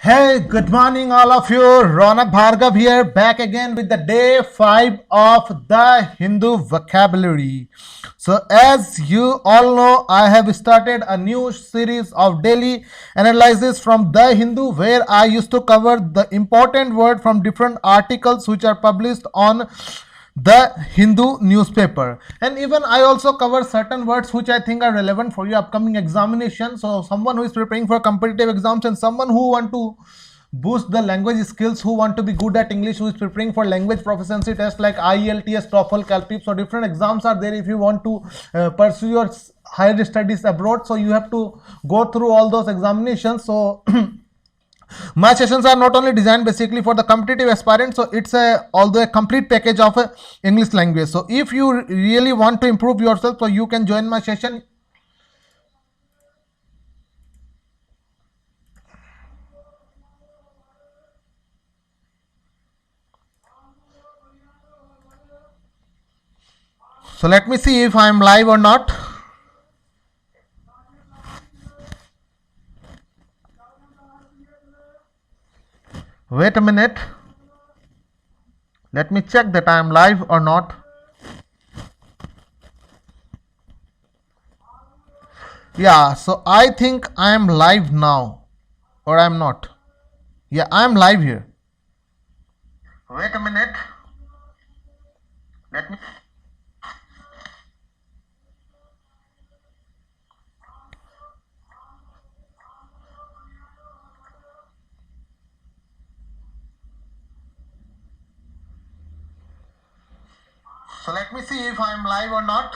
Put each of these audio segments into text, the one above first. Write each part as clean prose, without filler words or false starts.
Hey, good morning, all of you. Ronak Bhargav here, back again with the day 5 of the Hindu vocabulary. So, as you all know, I have started a new series of daily analysis from the Hindu, where I used to cover the important word from different articles which are published on the Hindu newspaper. And even I also cover certain words which I think are relevant for your upcoming examination. So someone who is preparing for competitive exams and someone who want to boost the language skills, who want to be good at English, who is preparing for language proficiency tests like IELTS, TOEFL, CALPIP. So different exams are there if you want to pursue your higher studies abroad. So you have to go through all those examinations. So my sessions are not only designed basically for the competitive aspirant, so it's although a complete package of English language. So if you really want to improve yourself, so you can join my session. So let me see if I am live or not. Wait a minute. Let me check that I am live or not. Yeah, so I think I am live now, or I am not. Yeah, I am live here. Wait a minute. Let me. So let me see if I am live or not.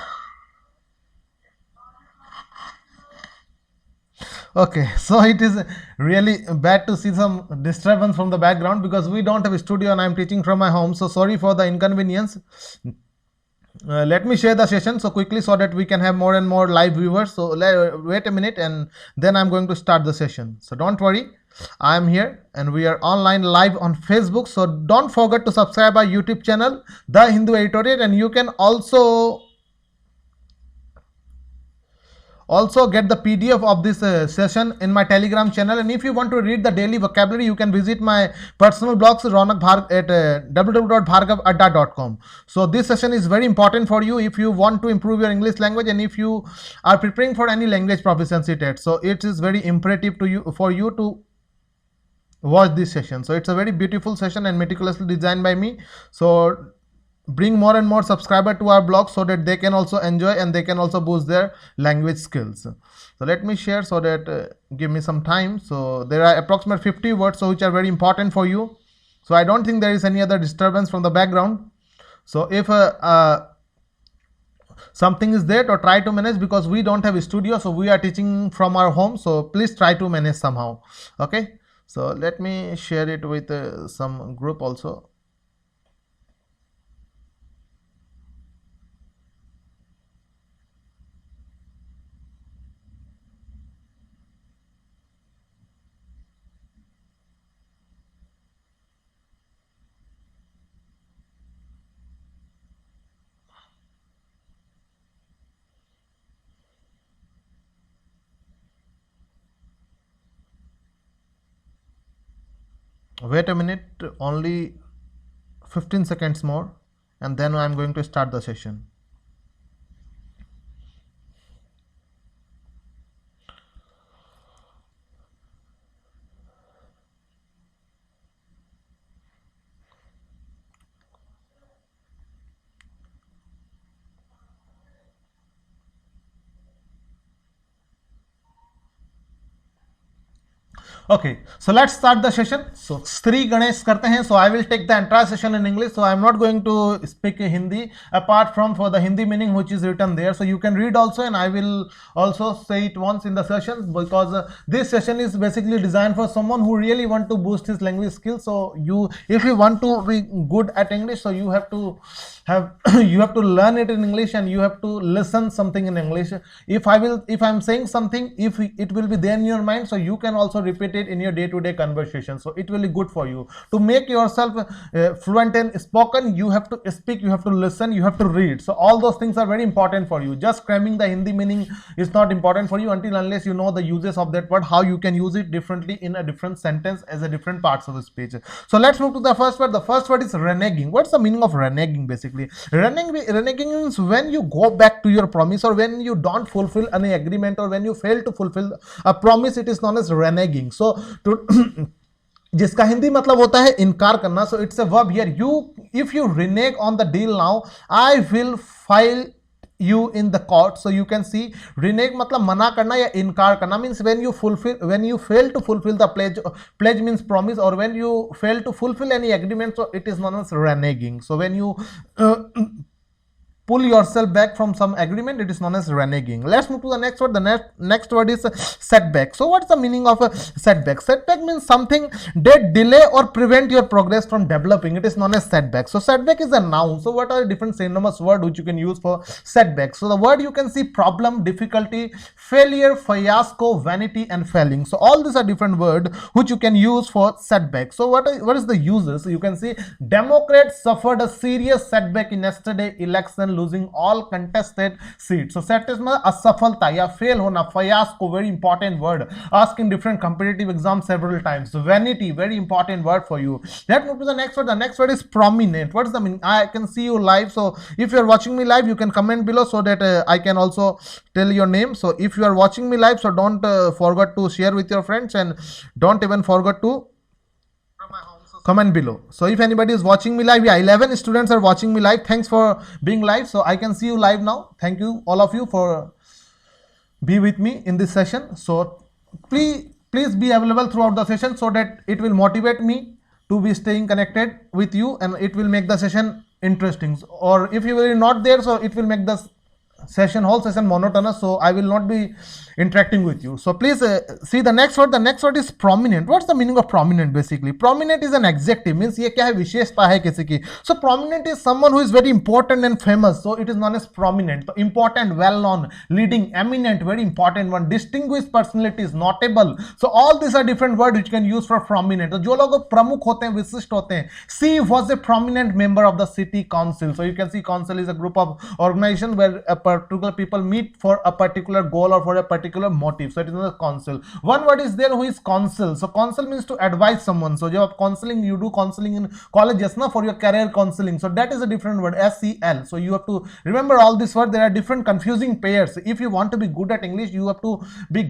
Okay, so it is really bad to see some disturbance from the background because we don't have a studio and I am teaching from my home. So sorry for the inconvenience. Let me share the session so quickly so that we can have more and more live viewers. So wait a minute and then I'm going to start the session. So don't worry, I am here and we are online live on Facebook. So don't forget to subscribe our YouTube channel, The Hindu Editorial, and you can also get the PDF of this session in my Telegram channel. And if you want to read the daily vocabulary, you can visit my personal blogs Ronak Bhargav at www.bhargavadda.com. So this session is very important for you if you want to improve your English language and if you are preparing for any language proficiency test. So it is very imperative for you to watch this session. So it's a very beautiful session and meticulously designed by me. So bring more and more subscriber to our blog so that they can also enjoy and they can also boost their language skills. So let me share so that give me some time. So there are approximately 50 words which are very important for you. So I don't think there is any other disturbance from the background. So if something is there, or try to manage because we don't have a studio, so we are teaching from our home. So please try to manage somehow. Okay, so let me share it with some group also. Wait a minute, only 15 seconds more and then I'm going to start the session. Okay, so let's start the session. So Sri Ganesh karte hain. So I will take the entire session in English. So I am not going to speak Hindi apart from for the Hindi meaning which is written there. So you can read also and I will also say it once in the session because this session is basically designed for someone who really want to boost his language skills. So if you want to be good at English, so you have to learn it in English and you have to listen something in English. If I'm saying something, if it will be there in your mind, so you can also repeat it in your day-to-day conversation. So it will be good for you to make yourself fluent in spoken. You have to speak, you have to listen, you have to read. So all those things are very important for you. Just cramming the Hindi meaning is not important for you until unless you know the uses of that word, how you can use it differently in a different sentence as a different parts of the speech. So let's move to the first word. The first word is reneging. What's the meaning of reneging? Basically, reneging means when you go back to your promise, or when you don't fulfill any agreement, or when you fail to fulfill a promise, it is known as reneging. So to जिसका हिंदी मतलब होता है इनकार करना. So it's a verb here. You if you renege on the deal now, I will file you in the court. So you can see renege मतलब मना करना या इनकार करना, means when you fail to fulfill the pledge means promise, or when you fail to fulfill any agreement, so it is known as reneging. So when you pull yourself back from some agreement, it is known as reneging. Let's move to the next word. The next word is setback. So what's the meaning of a setback? Setback means something that delay or prevent your progress from developing. It is known as setback. So setback is a noun. So what are the different synonymous words which you can use for setback? So the word you can see: problem, difficulty, failure, fiasco, vanity, and failing. So all these are different words which you can use for setback. So what is the uses? So you can see Democrats suffered a serious setback in yesterday election, losing all contested seats. So set में असफलता या fail होना. fiasco, very important word, asked in different competitive exams several times. So vanity, very important word for you. Let's move to the next word. The next word is prominent. What is the meaning? I can see you live, so if you are watching me live, you can comment below so that I can also tell your name. So if you are watching me live, so don't forget to share with your friends, and don't even forget to comment below. So if anybody is watching me live, yeah, 11 students are watching me live. Thanks for being live. So I can see you live now. Thank you all of you for be with me in this session. So please be available throughout the session so that it will motivate me to be staying connected with you, and it will make the session interesting. Or if you are not there, so it will make the whole session monotonous, so I will not be interacting with you. So please see the next word. The next word is prominent. What's the meaning of prominent? Basically, prominent is an adjective, means ये क्या है, विशेषता है किसी की. So prominent is someone who is very important and famous, so it is known as prominent. So important, well known, leading, eminent, very important one, distinguished personalities, notable. So all these are different words which you can use for prominent. तो जो लोग प्रमुख होते हैं, विशिष्ट होते हैं. She was a prominent member of the city council. So you can see council is a group of organization where a particular people meet for a particular goal or for a particular motive. So it is not a council. One word is there who is counsel. So counsel means to advise someone. So जब आप counseling, you do counseling in colleges ना, for your career counseling. So that is a different word, SEL. So you have to remember all this word. There are different confusing pairs. If you want to be good at English, you have to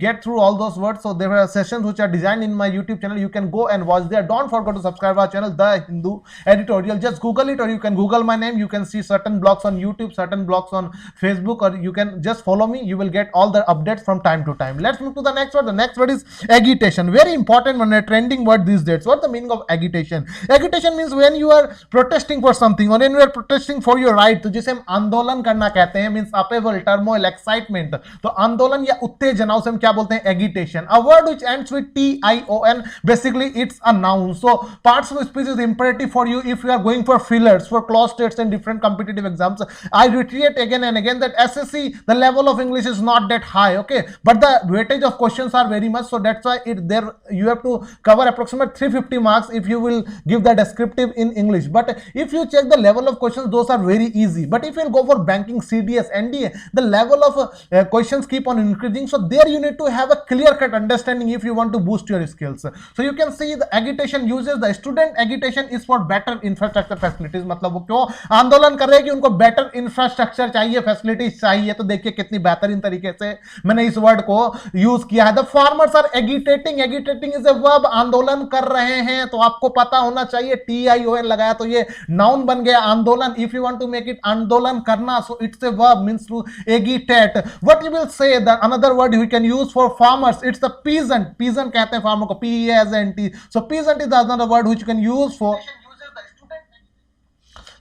get through all those words. So there are sessions which are designed in my YouTube channel. You can go and watch there. Don't forget to subscribe our channel, The Hindu Editorial. Just Google it, or you can Google my name. You can see certain blogs on YouTube, certain blogs on Facebook, or you can just follow me. You will get all the updates from time to time. Let's move to the next word. The next word is agitation. Very important one, a trending word these days. What's the meaning of agitation? Agitation means when you are protesting for something, or when you are protesting for your right. तो जिसे हम आंदोलन करना कहते हैं, means upheaval, turmoil, excitement. तो आंदोलन या उत्तेजना, उसे हम क्या बोलते हैं? agitation. A word which ends with TION, basically it's a noun. So parts of speech is imperative for you if you are going for fillers, for clause states and different competitive exams. I reiterate again and again that SSC, the level of English is not that high, okay, but the weightage of questions are very much, so that's why you have to cover approximately 350 marks if you will give the descriptive in English. But if you check the level of questions, those are very easy. But if you go for banking, CDS, NDA, the level of questions keep on increasing, so there you need to have a clear-cut understanding if you want to boost your skills. So you can see the agitation uses, the student agitation is for better infrastructure facilities. मतलब वो क्यों आंदोलन कर रहे हैं कि उनको better infrastructure चाहिए, फैसिलिटीज चाहिए. तो देखिए कितनी बेहतरीन तरीके से मैंने इस वर्ड को यूज किया है. The farmers are agitating. Agitating is a verb. आंदोलन कर रहे हैं, तो आपको पता होना चाहिए TION लगाया तो ये नाउन बन गया आंदोलन. If you want to make it आंदोलन करना, so it's a verb, means to agitate. What you will say, the another word you can use for farmers, it's the peasant. Peasant कहते हैं फार्मर को, PEASANT. So peasant is the another word which you can use for.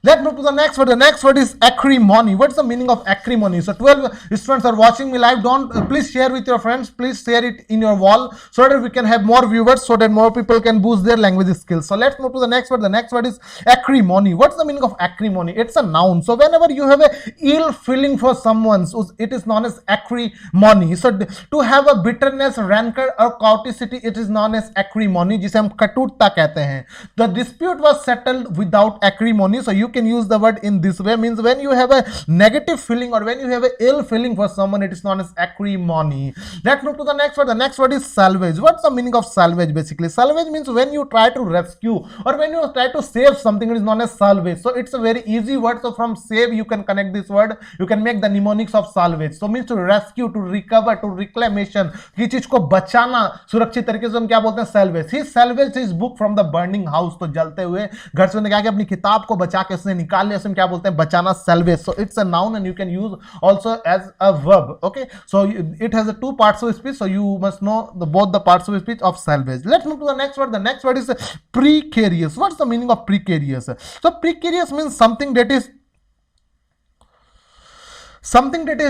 Let's move to the next word. The next word is acrimony. What's the meaning of acrimony? So 12 students are watching me live. Don't please share with your friends. Please share it in your wall so that we can have more viewers, so that more people can boost their language skills. So let's move to the next word. The next word is acrimony. What's the meaning of acrimony? It's a noun. So whenever you have a ill feeling for someone, so it is known as acrimony. So to have a bitterness, rancor or cauticity, it is known as acrimony, जिसे हम कटुता कहते हैं. The dispute was settled without acrimony. So you can use the word in this way, means when you have a negative feeling or when you have a ill feeling for someone, it is known as acrimony. Let's move to the next word. The next word is salvage. What's the meaning of salvage? Basically, salvage means when you try to rescue or when you try to save something, it is known as salvage. So it's a very easy word. So from save you can connect this word, you can make the mnemonics of salvage. So means to rescue, to recover, to reclamation, किसी चीज को बचाना सुरक्षित तरीके से हम क्या बोलते हैं? salvage. He salvaged his book from the burning house. तो जलते हुए घर से क्या अपनी किताब को बचा के उसने निकाल लिया, क्या बोलते हैं? बचाना, salvage. So it's a noun and you can use also as a verb. Okay, so it has a two parts of speech, so you must know both the parts of speech of salvage. Let's move to the next word. The next word is precarious. What's the meaning of precarious? So precarious means something that is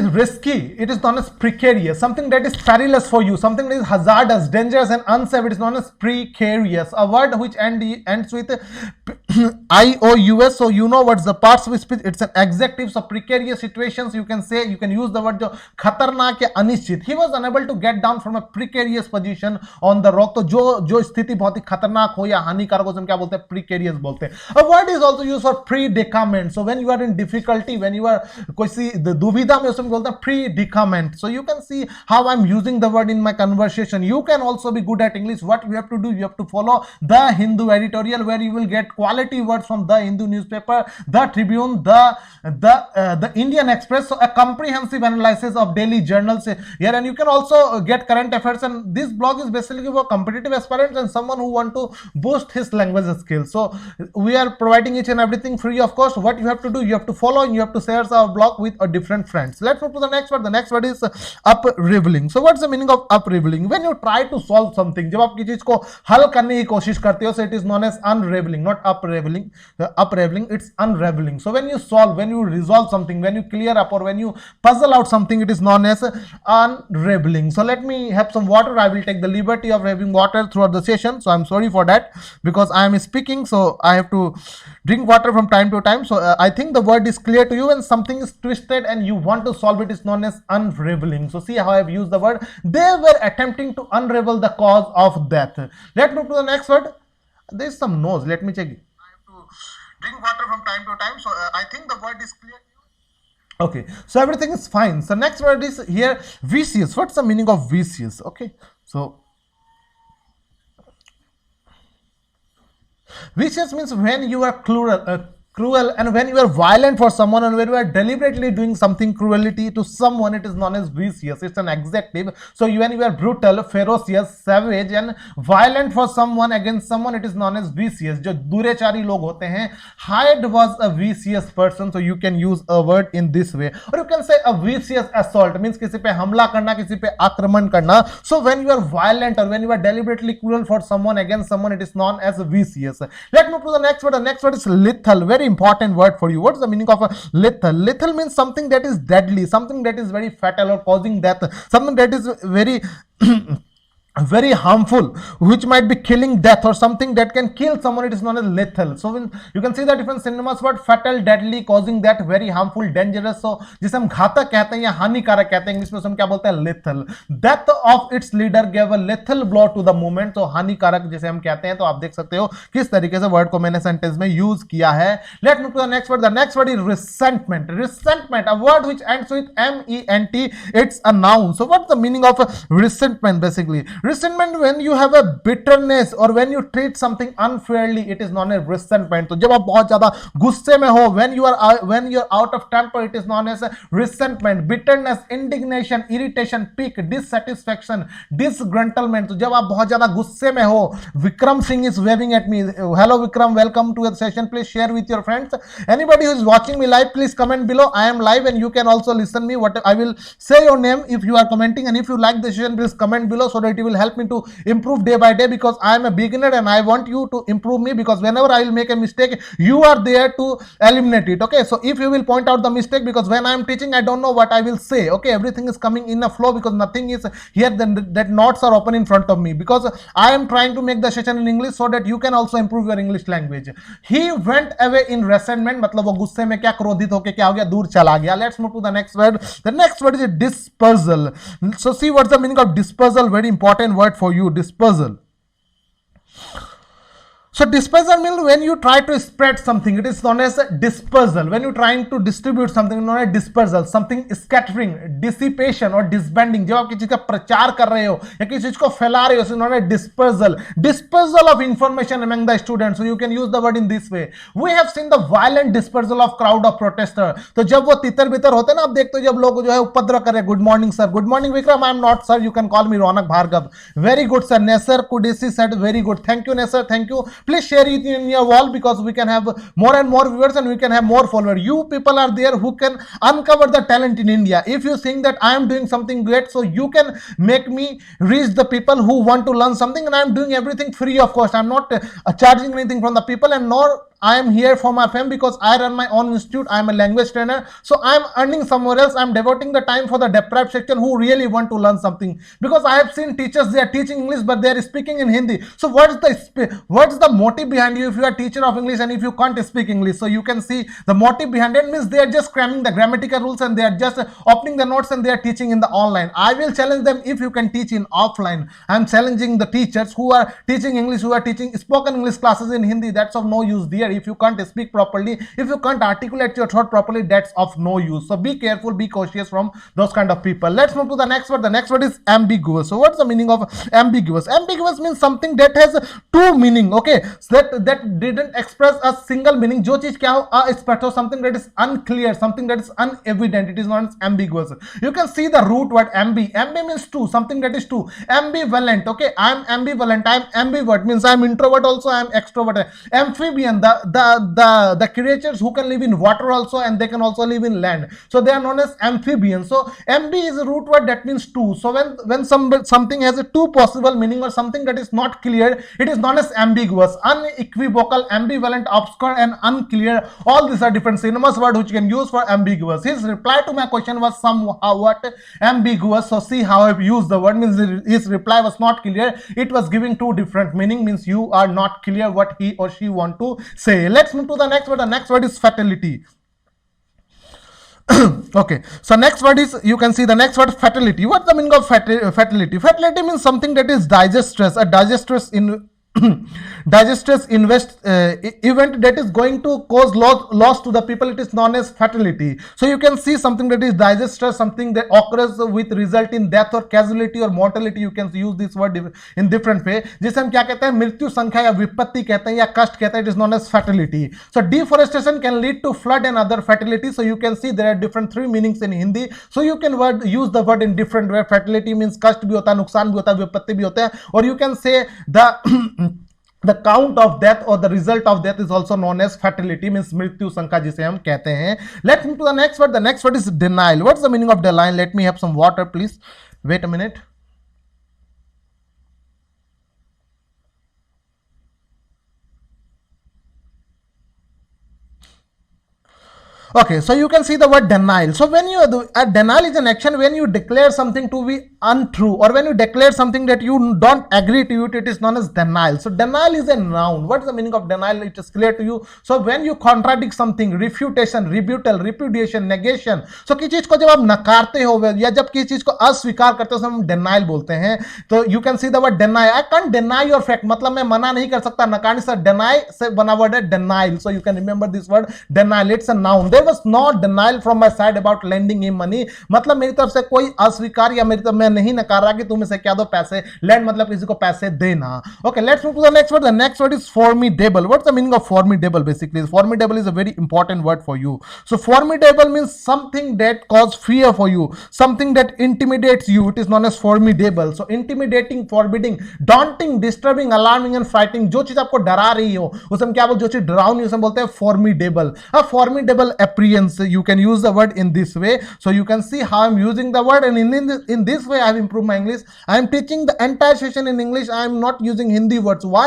risky, it is known as precarious. Something that is perilous for you, something that is hazardous, dangerous and unsafe, it is known as precarious. A word which ends with IOUS. So you know what's the parts of speech, it's an adjective. So precarious situations, you can say, you can use the word जो खतरनाक या अनिश्चित. He was unable to get down from a precarious position on the rock. तो जो स्थिति बहुत ही खतरनाक हो या हानिकारक हो, हम क्या बोलते हैं? precarious बोलते हैं. A word is also used for predicament. So when you are in difficulty, when you are कोई दुविधा में, उसमें बोलते हैं predicament. So you can see how I'm using the word in my conversation. You can also be good at English. What you have to do, you have to follow the Hindu editorial, where you will get quality words from the Hindu newspaper, the Tribune, the Indian Express. So a comprehensive analysis of daily journals here, and you can also get current affairs. And this blog is basically for competitive aspirants and someone who want to boost his language skills. So we are providing each and everything free of cost. What you have to do, you have to follow and you have to share our blog with a different friends. Let's move to the next word. The next word is upleveling. So what's the meaning of upleveling? When you try to solve something, जब आप किसी चीज को हल करने की कोशिश करते हो, so it is known as unraveling, not upleveling. Upleveling, it's unraveling. So when you solve, when you resolve something, when you clear up or when you puzzle out something, it is known as unraveling. So let me have some water. I will take the liberty of having water throughout the session, so I'm sorry for that because I am speaking, so I have to drink water from time to time. So I think the word is clear to you. When something is twisted and you want to solve it, is known as unraveling. So see how I have used the word. They were attempting to unravel the cause of death. Let's move to the next word. There is some noise. Let me check it. I have to drink water from time to time. So I think the word is clear. Okay, so everything is fine. So next word is here vicious. What's the meaning of vicious? Okay, so vicious means when you are cruel and when you are violent for someone and when you are deliberately doing something cruelty to someone, it is known as vicious. It's an adjective. So when you are brutal, ferocious, savage and violent for someone, against someone, it is known as vicious. जो दुराचारी लोग होते हैं, Hyde was a vicious person. So you can use a word in this way, or you can say a vicious assault means किसी पे हमला करना, किसी पे आक्रमण करना. So when you are violent or when you are deliberately cruel for someone, against someone, it is known as vicious. Let's move to the next word. The next word is lethal. Very important word for you. What is the meaning of a lethal? Lethal means something that is deadly, something that is very fatal or causing death, something that is very very harmful, which might be killing death or something that can kill someone, it is known as lethal. So when you can see the different synonyms word fatal, deadly, causing death, very harmful, dangerous. So जिसे हम घातक कहते हैं या हानिकारक कहते हैं, English में हम क्या बोलते हैं? lethal. Death of its leader gave a lethal blow to the movement. तो हानिकारक जिसे हम कहते हैं, तो आप देख सकते हो किस तरीके से वर्ड को मैंने सेंटेंस में यूज किया है. Let's move to the next word. The next word is resentment. Resentment, a word which ends with MENT. It's a noun. So what's the meaning of resentment? Basically, resentment, when you have a bitterness or when you treat something unfairly, it is known as resentment. तो जब आप बहुत ज्यादा गुस्से में हो, when you're out of temper, it is known as resentment. Bitterness, indignation, irritation, pique, dissatisfaction, disgruntlement. तो जब आप बहुत ज्यादा गुस्से में हो, Vikram Singh is waving at me. Hello Vikram, welcome to the session. Please share with your friends. Anybody who is watching me live, please comment below. I am live and you can also listen me. What I will say your name if you are commenting, and if you like the session, please comment below so that it will will help me to improve day by day, because I am a beginner and I want you to improve me, because whenever I will make a mistake, you are there to eliminate it. Okay, so if you will point out the mistake, because when I am teaching I don't know what I will say. Okay, everything is coming in a flow, because nothing is here, then that notes are open in front of me, because I am trying to make the session in English so that you can also improve your English language. He went away in resentment, मतलब वो गुस्से में क्या, क्रोधित होके क्या हो गया, दूर चला गया. Let's move to the next word. The next word is dispersal. So see what's the meaning of dispersal. Very important word for you, dispersal. So dispersal means when you try to spread something, it is known as dispersal. When you trying to distribute something, known as dispersal. Something scattering, dissipation or disbanding. जब आप किसी का प्रचार कर रहे हो या किसी चीज को फैला रहे हो, so known as dispersal. Dispersal of information among the students. So you can use the word in this way. We have seen the violent dispersal of crowd of protester. तो जब वो तितर बितर होते हैं ना, आप देखते हो जब लोग जो है उपद्रव कर रहे हैं. Good morning sir, good morning Vikram, I am not sir, you can call me Raunak Bhargava. Very good sir. नेसर कुडेसी said very good. Thank you नेसर, thank you. Please share it in your wall, because we can have more and more viewers and we can have more followers. You people are there who can uncover the talent in India. If you think that I am doing something great, so you can make me reach the people who want to learn something, and I am doing everything free of cost. I am not charging anything from the people, and nor I am here for my fame, because I run my own institute. I am a language trainer, so I am earning somewhere else. I am devoting the time for the deprived section who really want to learn something, because I have seen teachers, they are teaching English but they are speaking in Hindi. So what's the motive behind you if you are a teacher of English and if you can't speak English? So you can see the motive behind it means they are just cramming the grammatical rules and they are just opening the notes and they are teaching in the online. I will challenge them if you can teach in offline. I am challenging the teachers who are teaching English, who are teaching spoken English classes in Hindi. That's of no use there. If you can't speak properly, if you can't articulate your thought properly, that's of no use. So be careful, be cautious from those kind of people. Let's move to the next word. The next word is ambiguous. So what's the meaning of ambiguous? Ambiguous means something that has two meaning. Okay, so that didn't express a single meaning. जो चीज क्या हो, अस्पष्ट हो, something that is unclear, something that is unevident, it is known as ambiguous. You can see the root word ambi. Ambi means two, something that is two. Ambivalent. Okay, I am ambivalent, I am ambivert, means I am introvert also, I am extrovert. Amphibian, the creatures who can live in water also and they can also live in land, so they are known as amphibians. So ambi is a root word that means two. So when something has a two possible meaning or something that is not clear, it is known as ambiguous. Unequivocal, ambivalent, obscure and unclear, all these are different synonymous words which you can use for ambiguous. His reply to my question was somewhat ambiguous. So see how I've used the word, means his reply was not clear, it was giving two different meaning, means you are not clear what he or she want to say. Let's move to the next word. The next word is fatality. Okay, so next word is, you can see the next word, fatality. What's the meaning of fatality? Fatality means something that is disastrous, a disastrous event that is going to cause loss to the people. It is known as fatality. So you can see something that is disastrous, something that occurs with result in death or casualty or mortality. You can use this word in different way. जिसे हम क्या कहते हैं, मृत्यु संख्या या विपत्ति कहते हैं या कष्ट कहते हैं. It is known as fatality. So deforestation can lead to flood and other fatality. So you can see there are different three meanings in Hindi. So you can use the word in different way. Fatality means कष्ट भी होता है, नुकसान भी होता है, विपत्ति भी होता है. Or you can say the count of death or the result of death is also known as fatality, means मृत्यु संख्या जिसे हम कहते हैं. Let's move to the next word. The next word is denial. What's the meaning of denial? Let me have some water, please. Wait a minute. Okay, so you can see the word denial. So when you denial is an action when you declare something to be untrue, or when you declare something that you don't agree to it, it is known as denial. So denial is a noun. What is the meaning of denial? It is clear to you. So when you contradict something, refutation, rebuttal, repudiation, negation. So किसी चीज को जब आप नकारते हो या जब किसी चीज को अस्वीकार करते हो, हम denial बोलते हैं. तो you can see the word deny. I can't deny your fact. मतलब मैं मना नहीं कर सकता, नकारने से deny से बना word है denial. So you can remember this word denial. It's a noun. There was no denial from my side about lending him money. मतलब मेरी तरफ से कोई अस्वीकार या मेरी तरफ मैं नहीं नकार रहा कि तुम इसे क्या दो पैसे. lend मतलब किसी को पैसे देना. Okay, let's move to the next word. The next word is formidable. What's the meaning of formidable? Basically, formidable is a very important word for you. So formidable means something that causes fear for you, something that intimidates you. It is known as formidable. So intimidating, forbidding, daunting, disturbing, alarming and frightening. जो चीज आपको डरा रही हो उसे हम क्या बोलते हैं, जो चीज डरावनी उसे हम बोलते हैं formidable. A formidable appearance, you can use the word in this way. So you can see how I'm using the word, and in this way I have improved my English. I am teaching the entire session in English. I am not using Hindi words. Why?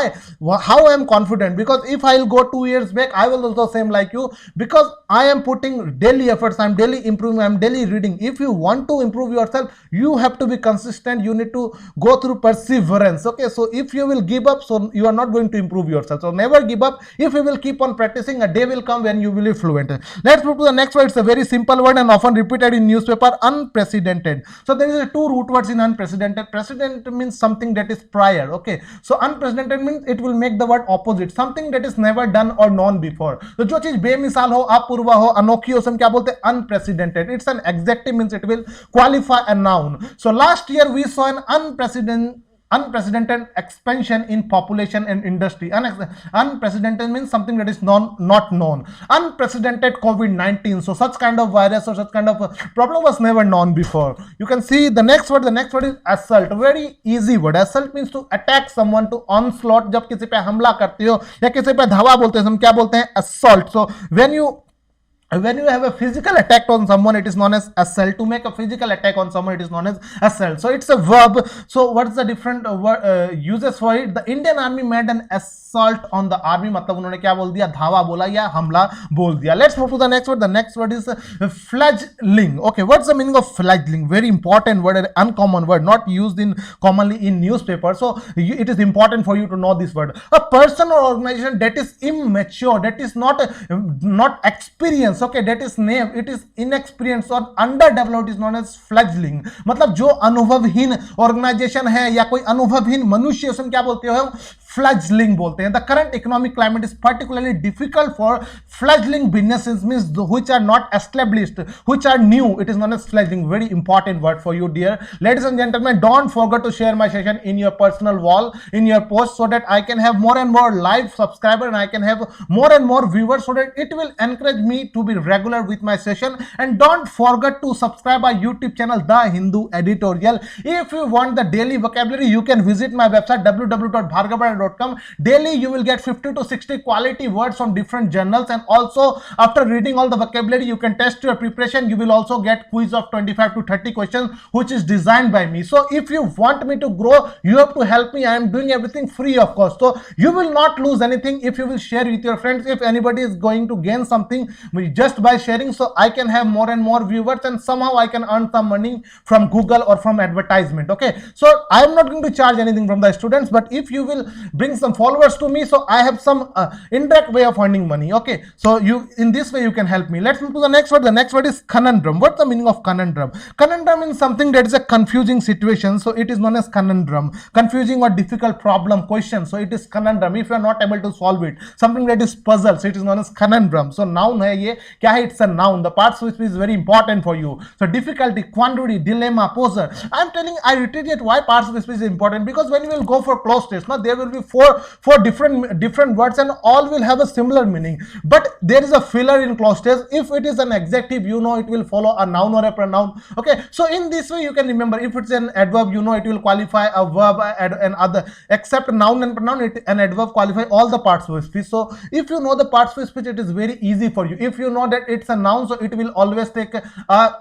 How I am confident? Because if I'll go 2 years back, I will also same like you, because I am putting daily efforts, I'm daily improving, I'm daily reading. If you want to improve yourself, you have to be consistent, you need to go through perseverance. Okay, so if you will give up, so you are not going to improve yourself. So never give up. If you will keep on practicing, a day will come when you will be fluent. Let's move to the next word. It's a very simple word and often repeated in newspaper: unprecedented. So there is two root words in unprecedented. Precedent means something that is prior. Okay, so unprecedented means it will make the word opposite, something that is never done or known before. तो जो चीज बेमिसाल हो, अपूर्व हो, अनोखी हो, हम क्या बोलते हैं? Unprecedented. It's an adjective, means it will qualify a noun. So last year we saw an unprecedented expansion in population and industry. Unprecedented means something that is not known. Unprecedented COVID-19. So such kind of virus or such kind of problem was never known before. You can see the next word. The next word is assault. Very easy word. Assault means to attack someone, to onslaught. जब किसी पे हमला करते हो या किसी पे धावा बोलते हैं, हम क्या बोलते हैं? Assault. So when you have a physical attack on someone, it is known as assault. To make a physical attack on someone, it is known as assault. So it's a verb. So what's the different uses for it? The Indian Army made an assault on the army. मतलब उन्होंने क्या बोल दिया? धावा बोला या हमला बोल दिया. Let's move to the next word. The next word is fledgling. Okay, what's the meaning of fledgling? Very important word, an uncommon word, not used in commonly in newspaper. So it is important for you to know this word. A person or organization that is immature, that is not experienced. Okay, that is name, it is inexperienced or underdeveloped, is known as fledgling. मतलब जो अनुभवहीन organisation है या कोई अनुभवहीन मनुष्य, उसमें क्या बोलते हो? fledgling बोलते हैं. The current economic climate is particularly difficult for fledgling businesses, means which are not established, which are new. It is known as fledgling. Very important word for you, dear ladies and gentlemen. Don't forget to share my session in your personal wall, in your post, so that I can have more and more live subscribers and I can have more and more viewers, so that it will encourage me to be regular with my session. And don't forget to subscribe our YouTube channel, The Hindu Editorial. If you want the daily vocabulary, you can visit my website www.bhargava.com. Daily you will get 50 to 60 quality words from different journals, and also after reading all the vocabulary you can test your preparation. You will also get quiz of 25 to 30 questions which is designed by me. So if you want me to grow, you have to help me. I am doing everything free of course, so you will not lose anything if you will share with your friends. If anybody is going to gain something just by sharing, so I can have more and more viewers, and somehow I can earn some money from Google or from advertisement. Okay, so I am not going to charge anything from the students, but if you will bring some followers to me, so I have some indirect way of earning money. Okay, so you in this way you can help me. Let's move to the next word. The next word is conundrum. What's the meaning of conundrum? Conundrum means something that is a confusing situation, so it is known as conundrum. Confusing or difficult problem, question, so it is conundrum. If you are not able to solve it, something that is puzzle, so it is known as conundrum. So noun है ये, क्या है? It's a noun. The parts which is very important for you. So difficulty, quandary, dilemma, poser. I reiterate why parts of speech is important, because when you will go for close test, now there will be four different words and all will have a similar meaning, but there is a filler in close test. If it is an adjective, you know it will follow a noun or a pronoun. Okay, so in this way you can remember. If it's an adverb, you know it will qualify a verb and other, except noun and pronoun, an adverb qualify all the parts of speech. So if you know the parts of speech, it is very easy for you. If you know that it's a noun, so it will always take a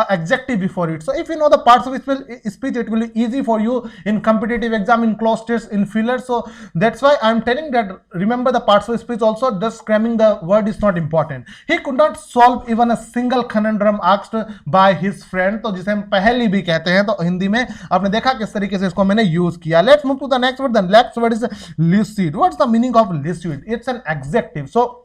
adjective before it. So if you know the parts of speech, it will be easy for you in competitive exam, in close test, in filler. So that's why I'm telling that remember the parts of speech also. Just cramming the word is not important. He could not solve even a single conundrum asked by his friend. तो जिसे हम पहेली भी कहते हैं, तो हिंदी में आपने देखा किस तरीके से इसको मैंने यूज किया. Let's move to the next word. The next word is lucid. What's the meaning of lucid? It's an adjective. So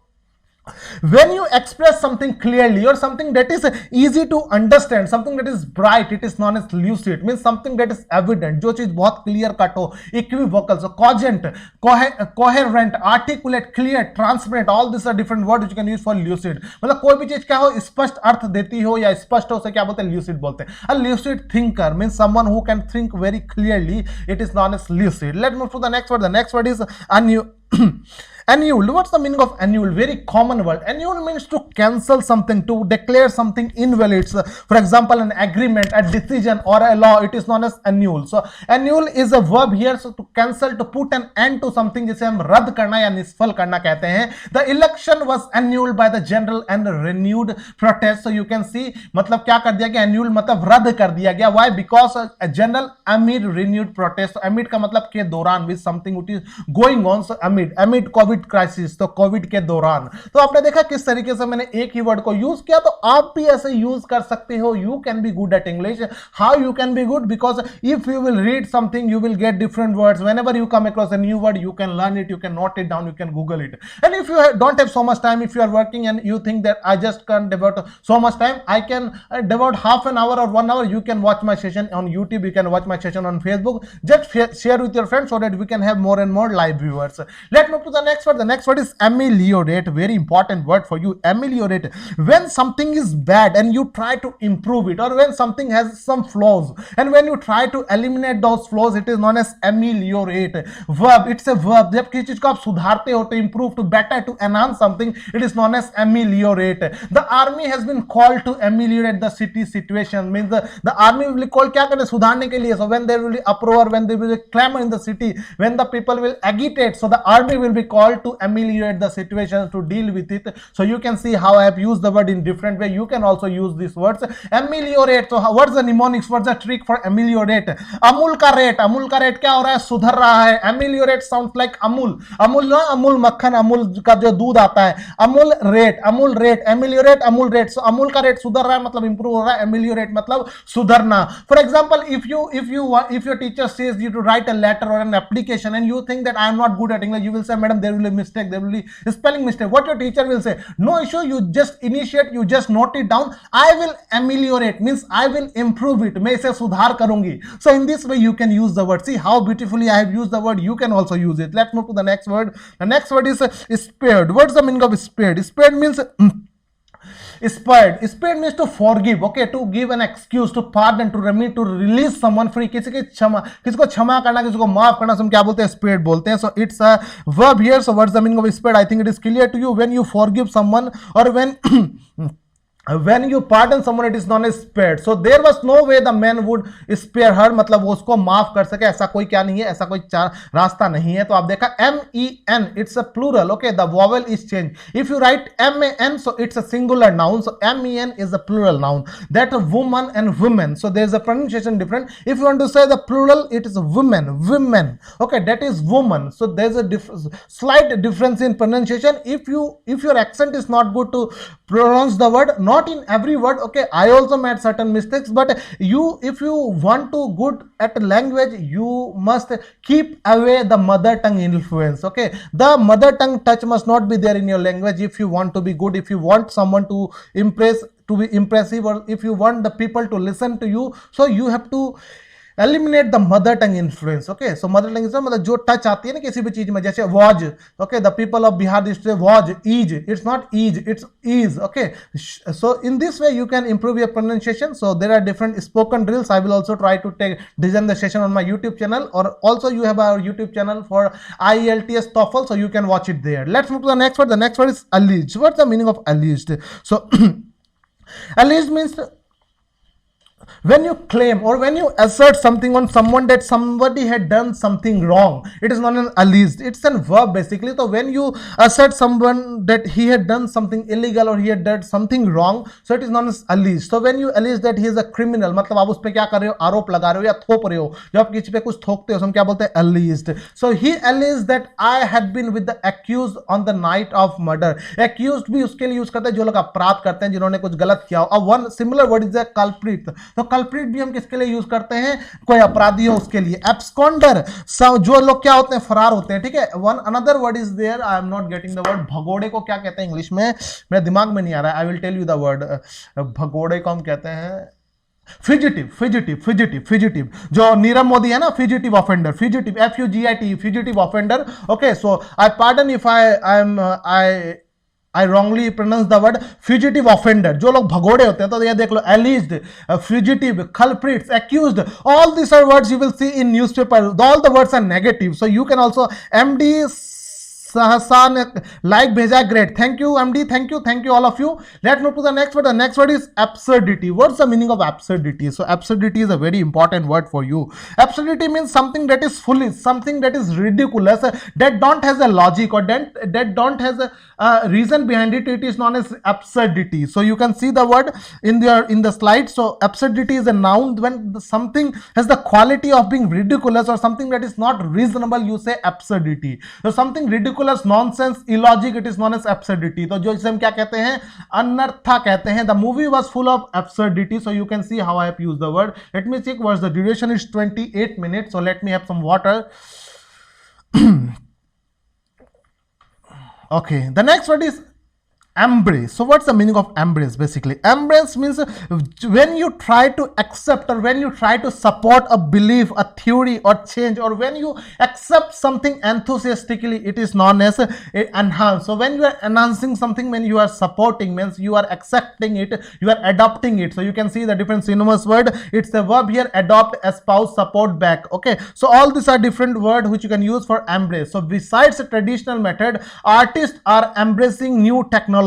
when you express something clearly or something that is easy to understand, something that is bright, it is known as lucid. Means something that is evident, जो चीज बहुत clear cut हो, equivocal, so cogent, coherent, articulate, clear, transparent, all these are different words which you can use for lucid. मतलब कोई भी चीज क्या हो, स्पष्ट अर्थ देती हो या स्पष्ट हो, उसे क्या बोलते हैं? lucid बोलते हैं. A lucid thinker means someone who can think very clearly. It is known as lucid. Let's move to the next word. The next word is Annulled. What's the meaning of annulled? Very common word. Annulled means to cancel something, to declare something invalid. So, for example, an agreement, a decision, or a law, it is known as annual. So annual is a verb here. So to cancel, to put an end to something, जिसे हम रद्द करना या निष्फल करना कहते हैं. The election was annulled by the general and renewed protest. So you can see, मतलब क्या कर दिया गया? Annulled मतलब रद्द कर दिया गया. Why? Because a general amid renewed protest. So amid का मतलब के दौरान, with something which is going on. So amid Covid crisis, तो कोविड के दौरान. तो आपने देखा किस तरीके से मैंने एक ही वर्ड को यूज किया. तो आप भी ऐसे यूज कर सकते हो. You can be good at English. How you can be good? Because if you will read something, you will get different words. whenever you come across a new word, you can learn it, you can note it down, you can google it. And if you don't have so much time, if you are working and you think that I just can't devote so much time, I can devote half an hour or 1 hour. You can watch my session on YouTube, you can watch my session on Facebook. Just share with your friends so that we can have more and more live viewers. Let's move to the next word. The next word is ameliorate. Very important word for you. Ameliorate. When something is bad and you try to improve it, or when something has some flaws and when you try to eliminate those flaws, it is known as ameliorate. Verb. It's a verb. जब किसी चीज को आप सुधारते हो, to improve, to better, to enhance something, it is known as ameliorate. The army has been called to ameliorate the city situation. Means the army will be called क्या करने? सुधारने के लिए. So when there will be uproar, when there will be clamor in the city, when the people will agitate, so the army will be called to ameliorate the situation, to deal with it. So you can see how I have used the word in different way. You can also use these words. Ameliorate. So what's the mnemonics? What's the trick for ameliorate? Amul का rate. Amul का rate क्या हो रहा है? सुधर रहा है. Ameliorate sounds like Amul. Amul ना, अमूल मक्खन, अमूल का जो दूध आता है. Amul rate, Amul rate. Ameliorate, Amul rate. So Amul का रेट सुधर रहा है मतलब इंप्रूव हो रहा है. Ameliorate मतलब सुधरना. For example, if your teacher says you to write a letter or an application and you think that I am not good at English, you will say, madam, there will be a mistake, there will be a spelling mistake. What your teacher will say? No issue, you just initiate, you just note it down. I will ameliorate means I will improve it. मैं इसे सुधार करूंगी. So in this way you can use the word. See how beautifully I have used the word. You can also use it. Let's move to the next word. The next word is spared. What's the meaning of spared? Spared means spared. Spared means to forgive. Okay, to give an excuse, to pardon, to remit, to release someone free. किसी की क्षमा, किसी को क्षमा करना, किसी को माफ करना, हम क्या बोलते हैं? spared बोलते हैं. So it's a verb here. So what's the meaning of spared? I think it is clear to you. When you forgive someone or when you pardon someone, it is known as spared. So there was no way the man would spare her. मतलब वो उसको माफ कर सके, ऐसा कोई क्या नहीं है, ऐसा कोई रास्ता नहीं है. तो आप देखा MEN, it's a plural. Okay, the vowel is changed. If you write MAN, so it's a singular noun. So MEN is a plural noun. That woman and women. So there is a pronunciation different. If you want to say the plural, it is women, women. Okay, that is woman. So there is a slight difference in pronunciation. If your accent is not good to pronounce the word, not in every word. Okay, I also made certain mistakes, but if you want to good at language, you must keep away the mother tongue influence. Okay, the mother tongue touch must not be there in your language if you want to be good, if you want someone to impress, to be impressive, or if you want the people to listen to you. So you have to eliminate the mother tongue influence. Okay, so mother tongue influence मतलब जो touch आती है ना किसी भी चीज में, जैसे was. Okay, the people of Bihar district was is. It's not is, it's is. Okay, so in this way you can improve your pronunciation. So there are different spoken drills. I will also try to design the session on my YouTube channel, or also you have our YouTube channel for IELTS TOEFL, so you can watch it there. Let's move to the next word. The next word is alleged. What's the meaning of alleged? So alleged means when you claim or when you assert something on someone that somebody had done something wrong, it is known as alleged. It's a verb basically. So when you assert someone that he had done something illegal or he had done something wrong, so it is known as alleged. So when you allege that he is a criminal, मतलब आप उस पे क्या कर रहे हो? आरोप लगा रहे हो या थोप रहे हो. जब आप किसी पे कुछ थोपते हो, हम क्या बोलते हैं? alleged. So he alleged that I had been with the accused on the night of murder. Accused भी उसके लिए यूज करते हैं जो लोग अपराध करते हैं, जिन्होंने कुछ गलत किया हो. अब one similar word is a culprit. तो कल्प्रिट भी हम किसके लिए यूज करते हैं? कोई अपराधी हो उसके लिए. एब्सकॉन्डर, जो लोग क्या होते हैं? फरार होते हैं. ठीक है. One another word is there, I am not getting the word. भगोड़े को क्या कहते हैं इंग्लिश में? मेरे दिमाग में नहीं आ रहा है. I will tell you the word. भगोड़े को हम कहते हैं फिजिटिव. जो नीरव मोदी है ना, fugitive offender. Fugitive, FUGIT, fugitive offender. Okay, so I pardon if I wrongly pronounce the word fugitive offender. जो लोग भगोड़े होते हैं, तो ये देख लो, alleged, fugitive, culprits, accused, all these are words you will see in newspaper. All the words are negative. So you can also MD Sahasan like भेजा, great. Thank you MD, thank you all of you. Let's move to the next word. The next word is absurdity. What's the meaning of absurdity? So absurdity is a very important word for you. Absurdity means something that is foolish, something that is ridiculous, that don't has a logic or that don't has a reason behind it. It is known as absurdity. So you can see the word in the slide. So absurdity is a noun. When something has the quality of being ridiculous or something that is not reasonable, you say absurdity. So something ridiculous, nonsense, illogic, it is known as absurdity. तो जो इसे हम क्या कहते हैं, अनर्था कहते हैं. The movie was full of absurdity. So you can see how I have used the word. Let me check what's the duration is 28 minutes. So let me have some water. Okay, the next word is embrace. So what's the meaning of embrace? Basically, embrace means when you try to accept or when you try to support a belief, a theory or change, or when you accept something enthusiastically, it is known as enhance. So when you are enhancing something, when you are supporting, means you are accepting it, you are adopting it. So you can see the different synonymous word. It's the verb here, adopt, espouse, support, back. Okay, so all these are different words which you can use for embrace. So besides the traditional method, artists are embracing new technology.